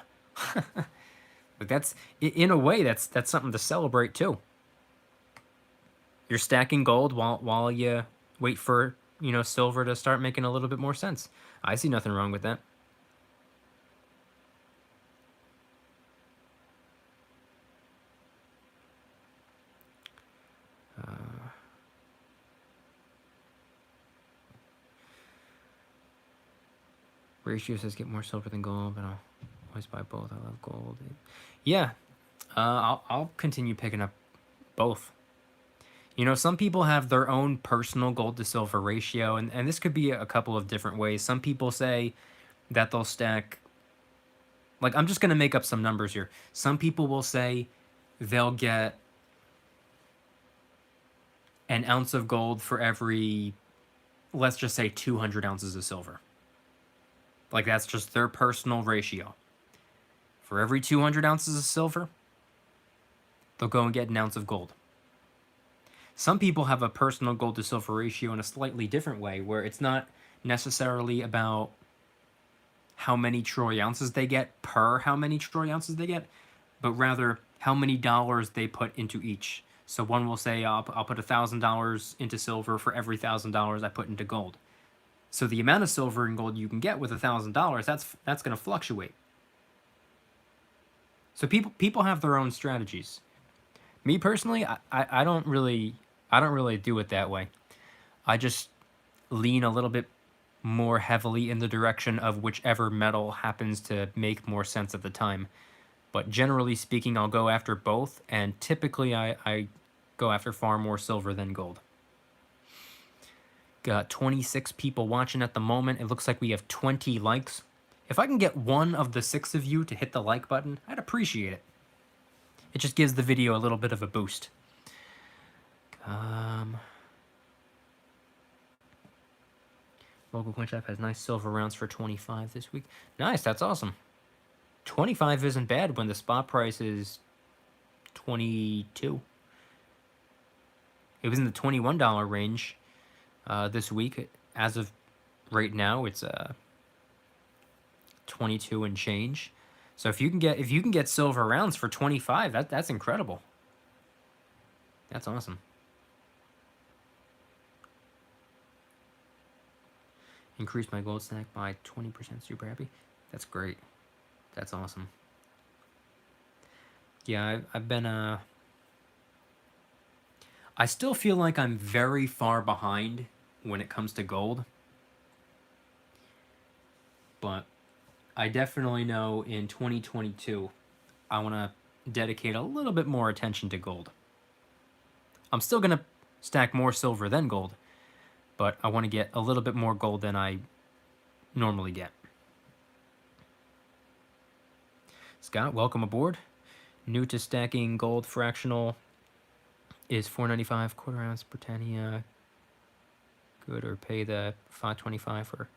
But that's, in a way, that's something to celebrate too. You're stacking gold while you wait for, silver to start making a little bit more sense. I see nothing wrong with that. Ratio says get more silver than gold, but I'll always buy both. I love gold. Yeah, I'll continue picking up both. Some people have their own personal gold to silver ratio, and this could be a couple of different ways. Some people say that they'll stack, like, I'm just going to make up some numbers here. Some people will say they'll get an ounce of gold for every, let's just say, 200 ounces of silver. Like, that's just their personal ratio. For every 200 ounces of silver, they'll go and get an ounce of gold. Some people have a personal gold to silver ratio in a slightly different way, where it's not necessarily about how many troy ounces they get per how many troy ounces they get, but rather how many dollars they put into each. So one will say, I'll put $1,000 into silver for every $1,000 I put into gold. So the amount of silver and gold you can get with $1,000, that's going to fluctuate. So people have their own strategies. Me personally, I don't really do it that way. I just lean a little bit more heavily in the direction of whichever metal happens to make more sense at the time. But generally speaking, I'll go after both, and typically I go after far more silver than gold. Got 26 people watching at the moment. It looks like we have 20 likes. If I can get one of the 6 of you to hit the like button, I'd appreciate it. It just gives the video a little bit of a boost. Local coin shop has nice silver rounds for 25 this week. Nice, that's awesome. 25 isn't bad when the spot price is 22. It was in the $21 range this week. As of right now, it's 22 and change. So if you can get silver rounds for 25, that's incredible. That's awesome. Increase my gold stack by 20%. Super happy. That's great. That's awesome. Yeah, I've been I still feel like I'm very far behind when it comes to gold. But I definitely know in 2022 I want to dedicate a little bit more attention to gold. I'm still going to stack more silver than gold, but I want to get a little bit more gold than I normally get. Scott, welcome aboard. New to stacking gold fractional is $4.95 quarter ounce Britannia. Good, or pay the $5.25 for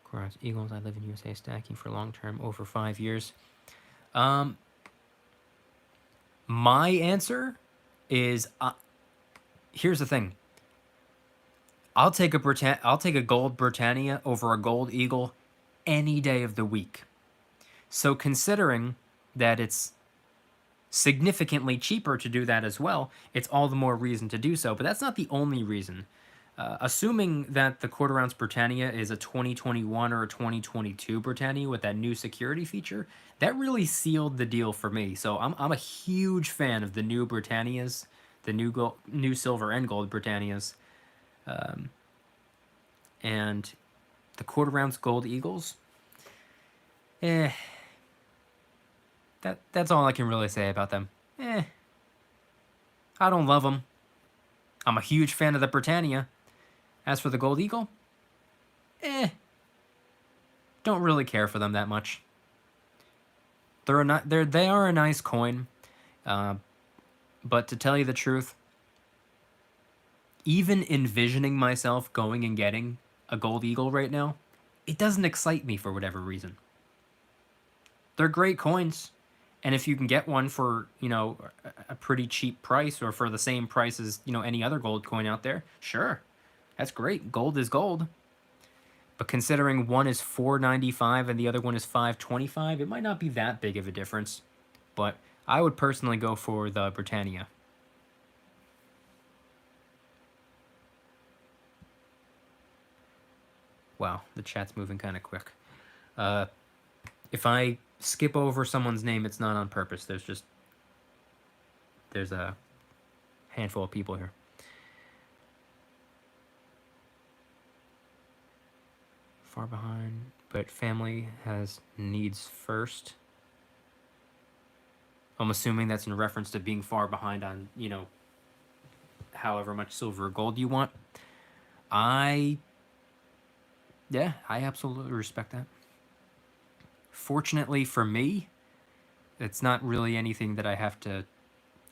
quarter ounce Eagles. I live in USA, stacking for long term over 5 years. My answer is here's the thing. I'll take a gold Britannia over a gold Eagle any day of the week. So considering that it's significantly cheaper to do that as well, it's all the more reason to do so. But that's not the only reason. Assuming that the quarter ounce Britannia is a 2021 or a 2022 Britannia with that new security feature, that really sealed the deal for me. So I'm a huge fan of the new Britannias, the new silver and gold Britannias, and the quarter ounce gold Eagles. That's all I can really say about them. I don't love them. I'm a huge fan of the Britannia. As for the Gold Eagle, don't really care for them that much. They are a nice coin, but to tell you the truth, even envisioning myself going and getting a Gold Eagle right now, it doesn't excite me for whatever reason. They're great coins, and if you can get one for, you know, a pretty cheap price, or for the same price as, you know, any other gold coin out there, sure. That's great. Gold is gold. But considering one is $4.95 and the other one is $5.25, it might not be that big of a difference. But I would personally go for the Britannia. Wow, the chat's moving kind of quick. If I skip over someone's name, it's not on purpose. There's a handful of people here. Far behind, but family has needs first. I'm assuming that's in reference to being far behind on, you know, however much silver or gold you want. I absolutely respect that. Fortunately for me, it's not really anything that I have to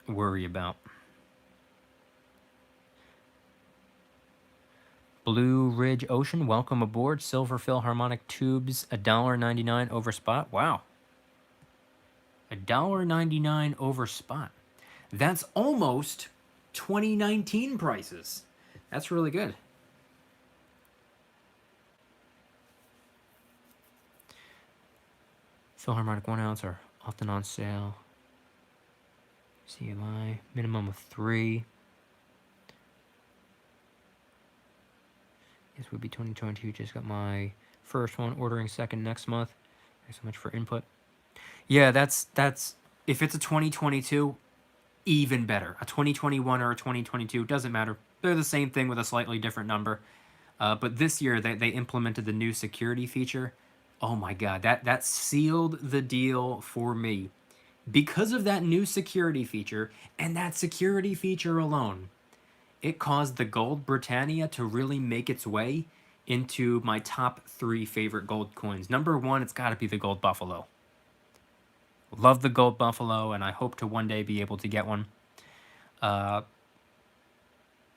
worry about. Blue Ridge Ocean, welcome aboard. Silver Philharmonic Tubes, $1.99 over spot. Wow. $1.99 over spot. That's almost 2019 prices. That's really good. Philharmonic 1 ounce are often on sale. CMI, minimum of 3. This would be 2022. Just got my first one, ordering second next month. Thanks so much for input. Yeah, that's if it's a 2022, even better. A 2021 or a 2022, doesn't matter. They're the same thing with a slightly different number. But this year they implemented the new security feature. Oh my God, that sealed the deal for me. Because of that new security feature, and that security feature alone, it caused the gold Britannia to really make its way into my top 3 favorite gold coins. Number 1, it's got to be the gold buffalo. Love the gold buffalo, and I hope to one day be able to get one. And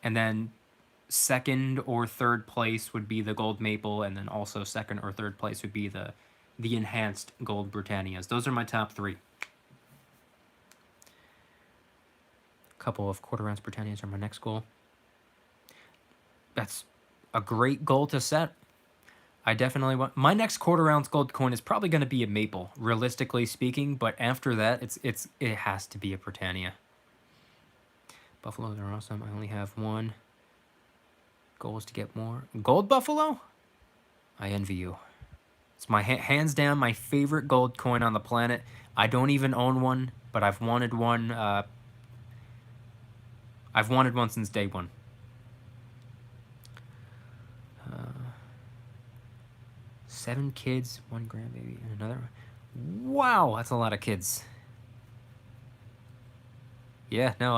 then second or third place would be the gold maple, and then also second or third place would be the enhanced gold Britannias. Those are my top 3. A couple of quarter ounce Britannias are my next goal. That's a great goal to set. I definitely want my next quarter ounce gold coin is probably going to be a maple, realistically speaking. But after that, it has to be a Britannia. Buffaloes are awesome. I only have one. Goal is to get more. Gold buffalo? I envy you. It's my hands down my favorite gold coin on the planet. I don't even own one, but I've wanted one. I've wanted one since day one. 7 kids, 1 grandbaby, and another. Wow, that's a lot of kids. Yeah, no,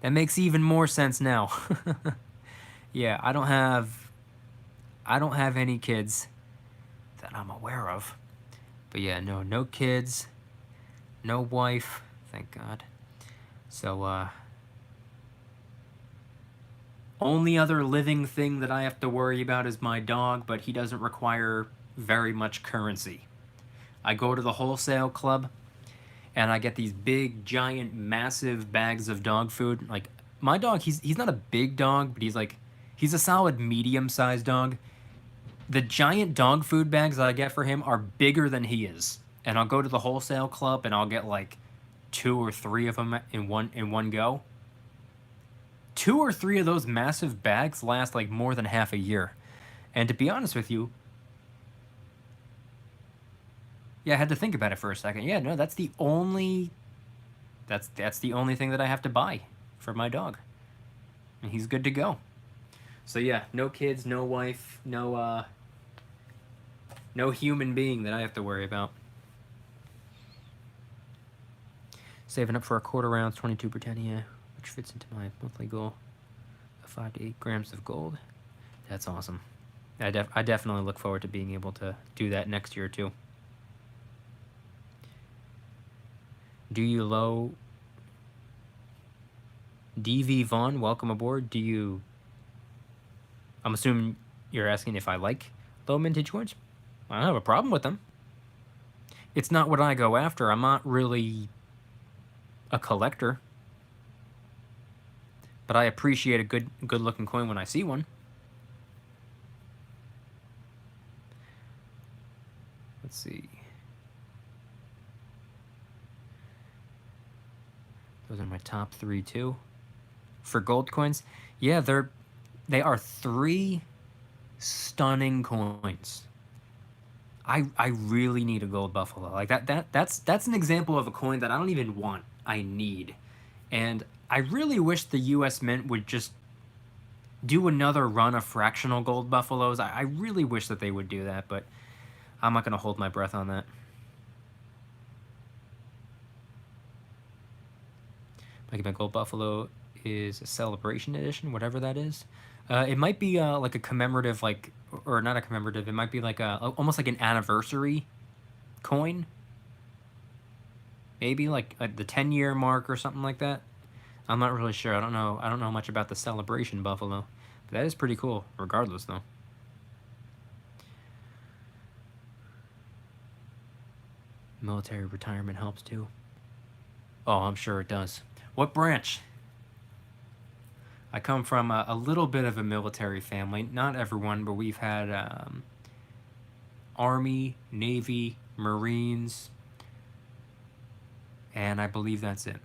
That makes even more sense now. Yeah, I don't have any kids that I'm aware of. But yeah, no kids, no wife, thank God. So only other living thing that I have to worry about is my dog, but he doesn't require very much currency. I go to the wholesale club and I get these big, giant, massive bags of dog food. Like my dog, he's not a big dog, but he's a solid medium-sized dog. The giant dog food bags that I get for him are bigger than he is. And I'll go to the wholesale club and I'll get like 2 or 3 of them in one go. 2 or 3 of those massive bags last like more than half a year. And to be honest with you, yeah, I had to think about it for a second. Yeah, no, that's the only thing that I have to buy for my dog. And he's good to go. So yeah, no kids, no wife, no human being that I have to worry about. Saving up for a quarter ounce 22 Britannia, which fits into my monthly goal of 5 to 8 grams of gold. That's awesome. I definitely look forward to being able to do that next year too. Do you low DV Vaughn, welcome aboard. I'm assuming you're asking if I like low mintage coins. I don't have a problem with them. It's not what I go after. I'm not really a collector. But I appreciate a good looking coin when I see one. Let's see. Those are my top 3 too. For gold coins, yeah, they are 3 stunning coins. I really need a gold buffalo. Like that's an example of a coin that I don't even want. I need. And I really wish the US Mint would just do another run of fractional gold buffaloes. I really wish that they would do that, but I'm not going to hold my breath on that. Mykie Gold Buffalo is a celebration edition, whatever that is. It might be like a commemorative, like, or not a commemorative. It might be like almost like an anniversary coin. Maybe like the 10-year mark or something like that. I'm not really sure. I don't know much about the celebration buffalo, but that is pretty cool. Regardless, though. Military retirement helps too. Oh, I'm sure it does. What branch? I come from a little bit of a military family. Not everyone, but we've had Army, Navy, Marines, and I believe that's it.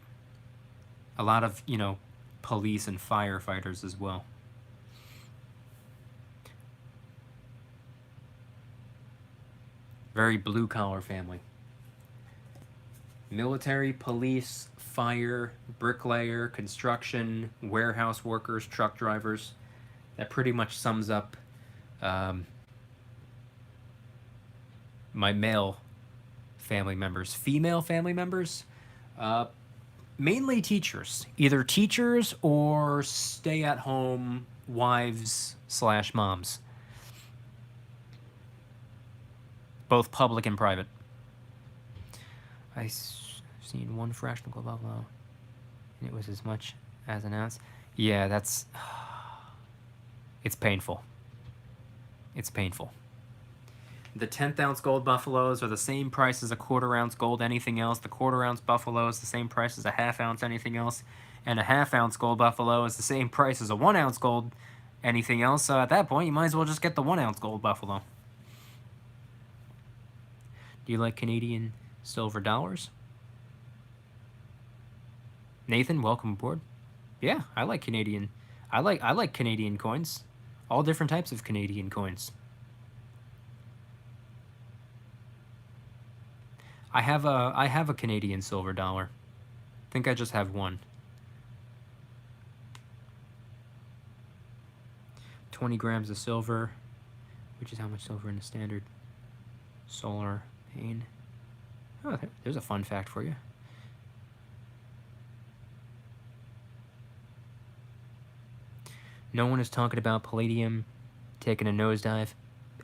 A lot of, police and firefighters as well. Very blue-collar family. Military, police, fire, bricklayer, construction, warehouse workers, truck drivers. That pretty much sums up my male family members. Female family members, mainly teachers. Either teachers or stay-at-home wives/moms. Both public and private. I've seen 1 fractional gold buffalo, and it was as much as an ounce. Yeah, that's... It's painful. It's painful. The 10th ounce gold buffaloes are the same price as a quarter ounce gold anything else. The quarter ounce buffalo is the same price as a half ounce anything else. And a half ounce gold buffalo is the same price as a 1 ounce gold anything else. So at that point, you might as well just get the 1 ounce gold buffalo. Do you like Canadian silver dollars? Nathan, welcome aboard. Yeah, I like Canadian. I like Canadian coins. All different types of Canadian coins. I have a Canadian silver dollar. I think I just have one. 20 grams of silver, which is how much silver in a standard solar pane. Oh, there's a fun fact for you. No one is talking about palladium taking a nosedive.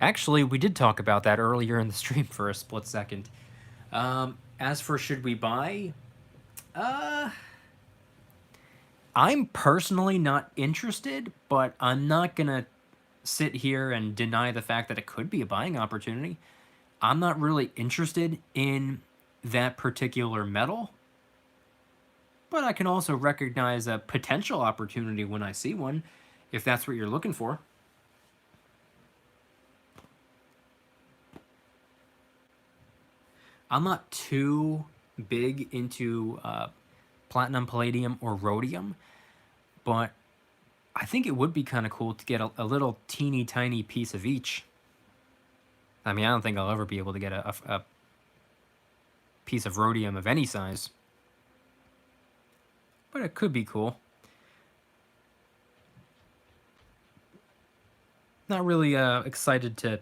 Actually, we did talk about that earlier in the stream for a split second. As for should we buy, I'm personally not interested, but I'm not gonna sit here and deny the fact that it could be a buying opportunity. I'm not really interested in that particular metal, but I can also recognize a potential opportunity when I see one, if that's what you're looking for. I'm not too big into platinum, palladium, or rhodium, but I think it would be kind of cool to get a little teeny tiny piece of each. I mean, I don't think I'll ever be able to get a piece of rhodium of any size, but it could be cool. Not really excited to...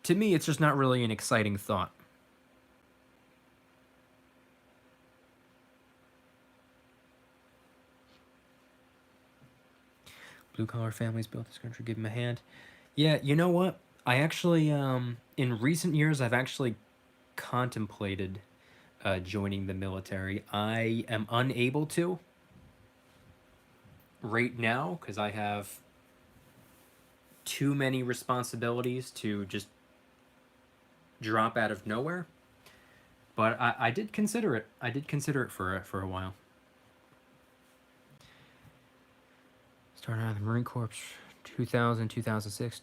To me, it's just not really an exciting thought. Blue-collar families built this country, give them a hand. Yeah, you know what? I actually, in recent years, I've actually contemplated joining the military. I am unable to right now because I have too many responsibilities to just drop out of nowhere. But I did consider it. I did consider it for a while. Started out of the Marine Corps, 2000, 2006.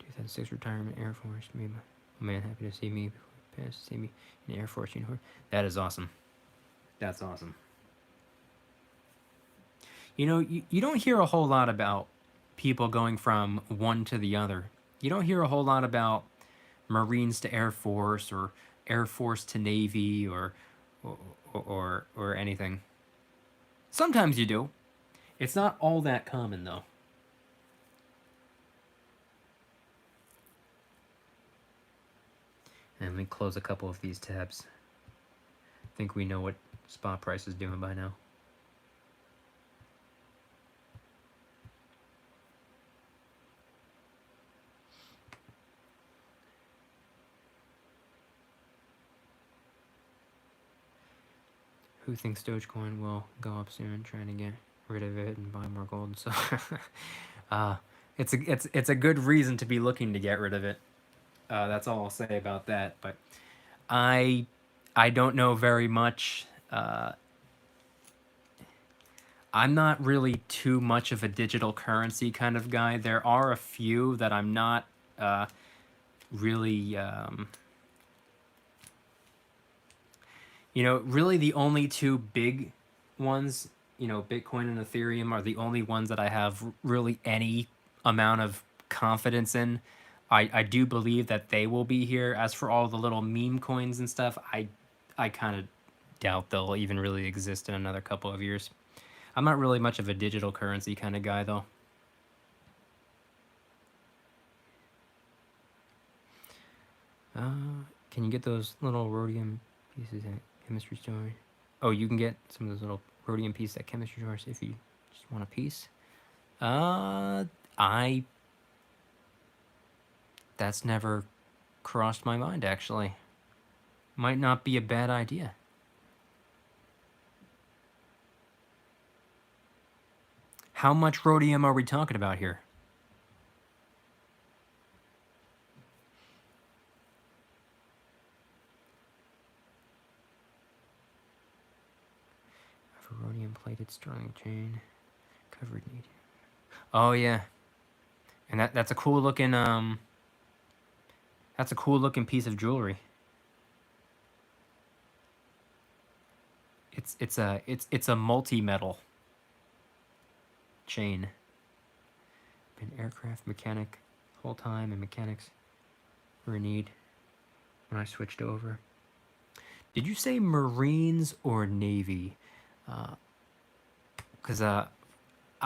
2006 retirement, Air Force. Made my man happy to see me. To see me in the Air Force uniform. That is awesome. That's awesome. You know, you don't hear a whole lot about people going from one to the other. You don't hear a whole lot about Marines to Air Force or Air Force to Navy or anything. Sometimes you do. It's not all that common though. And let me close a couple of these tabs. I think we know what spot price is doing by now. Who thinks Dogecoin will go up soon? Trying to get rid of it and buy more gold. So, it's a good reason to be looking to get rid of it. That's all I'll say about that. But I don't know very much. I'm not really too much of a digital currency kind of guy. There are a few that I'm not really... you know, really the only two big ones, you know, Bitcoin and Ethereum are the only ones that I have really any amount of confidence in. I do believe that they will be here. As for all the little meme coins and stuff, I kind of doubt they'll even really exist in another couple of years. I'm not really much of a digital currency kind of guy, though. Can you get those little rhodium pieces at chemistry store? Oh, you can get some of those little rhodium pieces at chemistry stores if you just want a piece. That's never crossed my mind, actually. Might not be a bad idea. How much rhodium are we talking about here? A rhodium plated sterling chain covered in... Oh yeah, and that's a cool looking that's a cool looking piece of jewelry. It's a multi-metal chain. Been aircraft mechanic whole time, and mechanics were in need when I switched over. Did you say Marines or Navy? Because I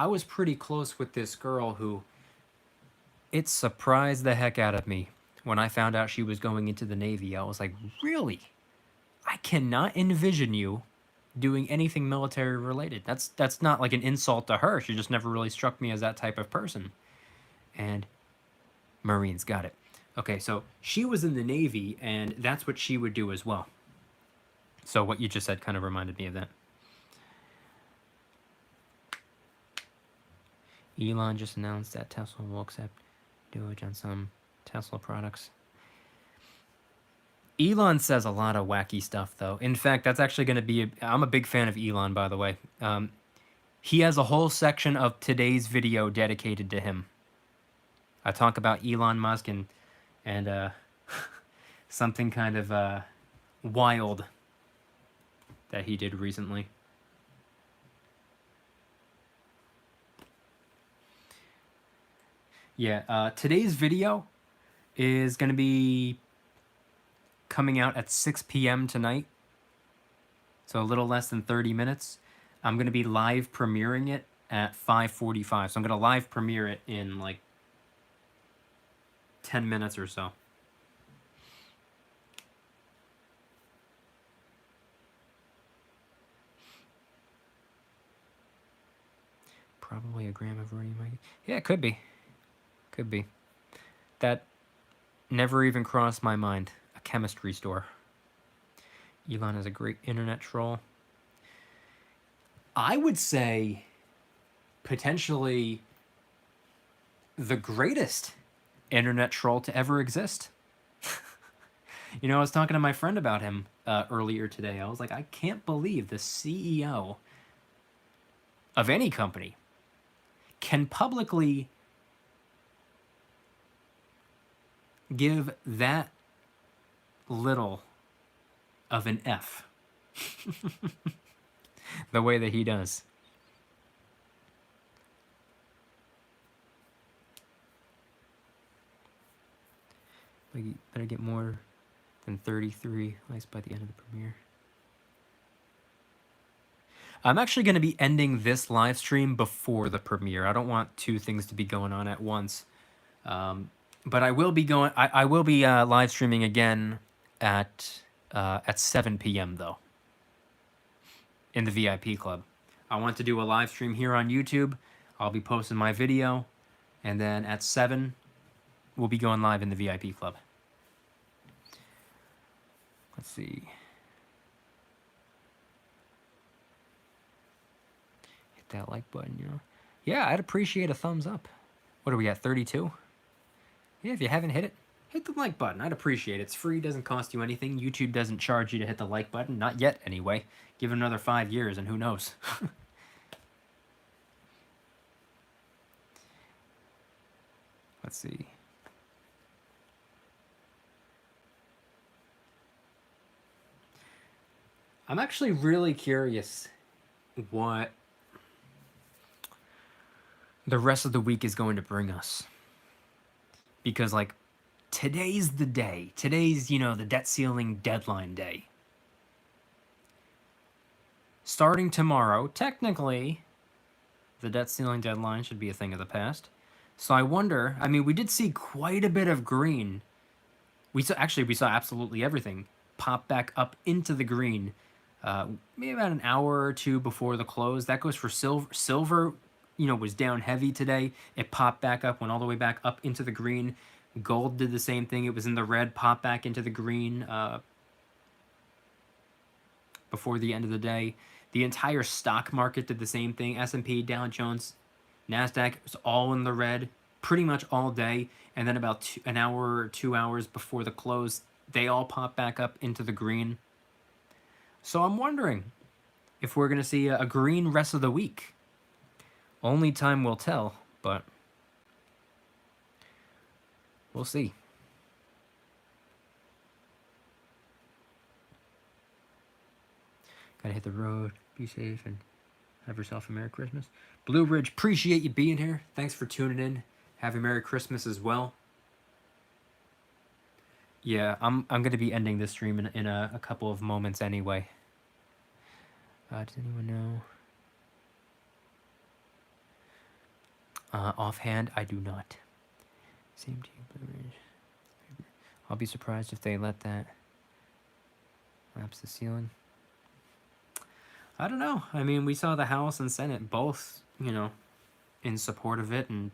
was pretty close with this girl who... It surprised the heck out of me when I found out she was going into the Navy. I was like, really? I cannot envision you doing anything military related. That's not like an insult to her. She just never really struck me as that type of person. And Marines, got it. Okay, so she was in the Navy, and that's what she would do as well. So what you just said kind of reminded me of that. Elon just announced that Tesla will accept Doge on some Tesla products. Elon says a lot of wacky stuff, though. In fact, that's actually going to be... I'm a big fan of Elon, by the way. He has a whole section of today's video dedicated to him. I talk about Elon Musk and something kind of wild that he did recently. Yeah, today's video is going to be coming out at 6 p.m. tonight. So a little less than 30 minutes. I'm going to be live premiering it at 5:45. So I'm going to live premiere it in like 10 minutes or so. Probably a gram of rhodium. Yeah, it could be. Could be. That never even crossed my mind. A chemistry store. Elon is a great internet troll. I would say potentially the greatest internet troll to ever exist. You know, I was talking to my friend about him earlier today. I was like, I can't believe the CEO of any company can publicly give that little of an F the way that he does. Like, you better get more than 33 likes by the end of the premiere. I'm actually going to be ending this live stream before the premiere. I don't want two things to be going on at once. But I will be going. I will be live streaming again at 7 p.m. though. In the VIP club. I want to do a live stream here on YouTube. I'll be posting my video, and then at 7, we'll be going live in the VIP club. Let's see. Hit that like button, you know. Yeah, I'd appreciate a thumbs up. What are we at, 32? Yeah, if you haven't hit it, hit the like button. I'd appreciate it. It's free, doesn't cost you anything. YouTube doesn't charge you to hit the like button. Not yet, anyway. Give it another 5 years, and who knows. Let's see. I'm actually really curious what the rest of the week is going to bring us. Because, like, today's the day. Today's, you know, the debt ceiling deadline day. Starting tomorrow, technically, the debt ceiling deadline should be a thing of the past. So I wonder, I mean, we did see quite a bit of green. We saw absolutely everything pop back up into the green. Maybe about an hour or two before the close. That goes for silver. Silver, you know, was down heavy today. It popped back up, went all the way back up into the green. Gold did the same thing. It was in the red, popped back into the green before the end of the day. The entire stock market did the same thing. S&P, Dow Jones, NASDAQ was all in the red pretty much all day. And then about an hour or 2 hours before the close, they all popped back up into the green. So I'm wondering if we're going to see a green rest of the week. Only time will tell, but we'll see. Gotta hit the road, be safe, and have yourself a Merry Christmas. Blue Ridge, appreciate you being here. Thanks for tuning in. Have a Merry Christmas as well. Yeah, I'm going to be ending this stream in a couple of moments anyway. Does anyone know? Offhand, I do not. Same to you, Blue Ridge. I'll be surprised if they let that lapse the ceiling. I don't know. I mean, we saw the House and Senate both, in support of it, and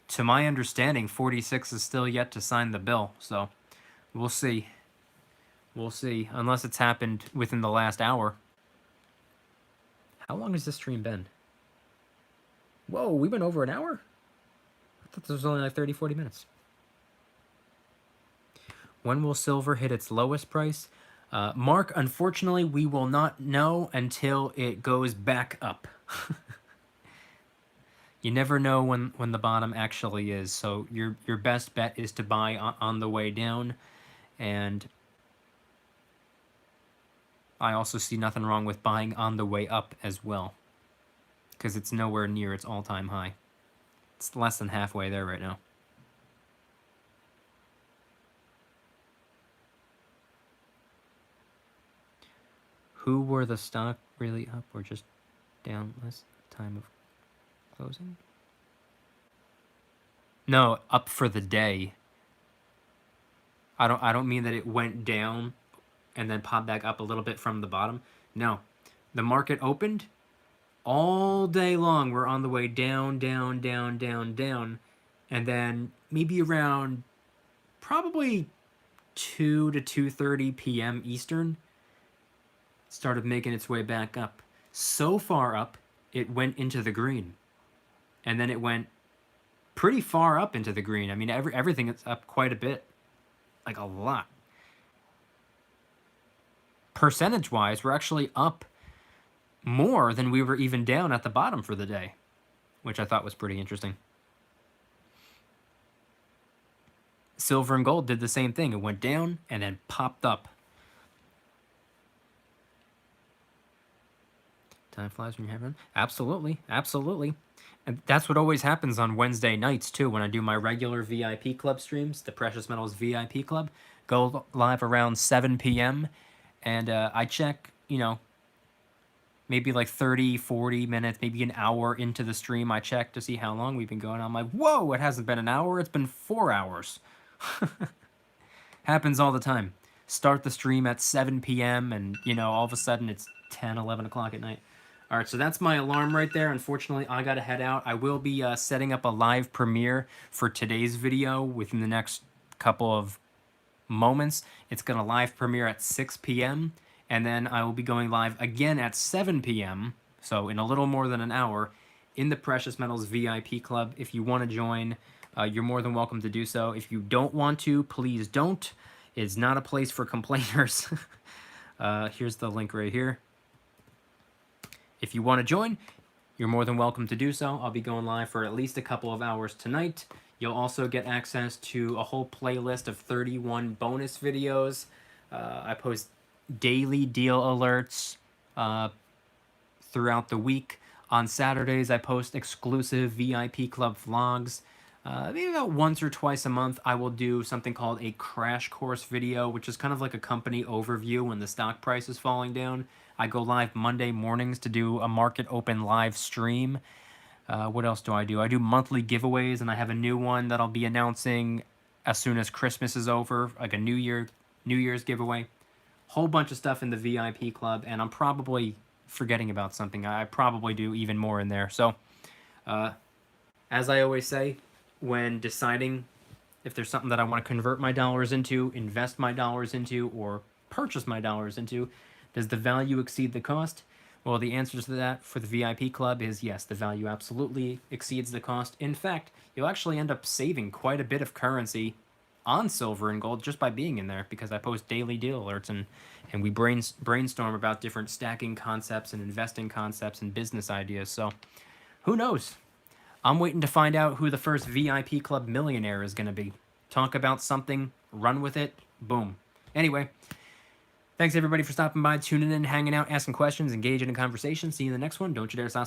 to my understanding, 46 is still yet to sign the bill. So we'll see. We'll see. Unless it's happened within the last hour. How long has this stream been? Whoa, we went over an hour? I thought this was only like 30, 40 minutes. When will silver hit its lowest price? Mark, unfortunately, we will not know until it goes back up. You never know when the bottom actually is, so your best bet is to buy on the way down, and I also see nothing wrong with buying on the way up as well, because it's nowhere near its all-time high. It's less than halfway there right now. Who were the stock really up or just down last time of closing? No, up for the day. I don't mean that it went down and then popped back up a little bit from the bottom. No. The market opened all day long. We're on the way down, down, down, down, down. And then maybe around probably 2 to 2:30 p.m. Eastern, started making its way back up. So far up, it went into the green. And then it went pretty far up into the green. I mean, everything is up quite a bit. Like a lot. Percentage-wise, we're actually up more than we were even down at the bottom for the day, which I thought was pretty interesting. Silver and gold did the same thing. It went down and then popped up. Time flies when you're having fun. Absolutely, absolutely. And that's what always happens on Wednesday nights, too, when I do my regular VIP Club streams, the Precious Metals VIP Club. Go live around 7 p.m., and I check, maybe like 30, 40 minutes, maybe an hour into the stream. I check to see how long we've been going. I'm like, whoa, it hasn't been an hour. It's been 4 hours. Happens all the time. Start the stream at 7 p.m., and, all of a sudden it's 10, 11 o'clock at night. All right, so that's my alarm right there. Unfortunately, I got to head out. I will be setting up a live premiere for today's video within the next couple of moments. It's going to live premiere at 6 p.m., and then I will be going live again at 7 p.m., so in a little more than an hour, in the Precious Metals VIP Club. If you want to join, you're more than welcome to do so. If you don't want to, please don't. It's not a place for complainers. Here's the link right here. If you want to join, you're more than welcome to do so. I'll be going live for at least a couple of hours tonight. You'll also get access to a whole playlist of 31 bonus videos. I post daily deal alerts throughout the week. On Saturdays, I post exclusive VIP Club vlogs. Maybe about once or twice a month, I will do something called a crash course video, which is kind of like a company overview when the stock price is falling down. I go live Monday mornings to do a market open live stream. What else do? I do monthly giveaways, and I have a new one that I'll be announcing as soon as Christmas is over, like a New Year's giveaway. Whole bunch of stuff in the VIP Club, and I'm probably forgetting about something. I probably do even more in there. So, as I always say, when deciding if there's something that I want to convert my dollars into, invest my dollars into, or purchase my dollars into, does the value exceed the cost? Well, the answer to that for the VIP Club is yes, the value absolutely exceeds the cost. In fact, you'll actually end up saving quite a bit of currency on silver and gold just by being in there, because I post daily deal alerts and we brainstorm about different stacking concepts and investing concepts and business ideas. So who knows? I'm waiting to find out who the first VIP Club millionaire is going to be. Talk about something, run with it, boom. Anyway, thanks everybody for stopping by, tuning in, hanging out, asking questions, engaging in conversation. See you in the next one. Don't you dare stop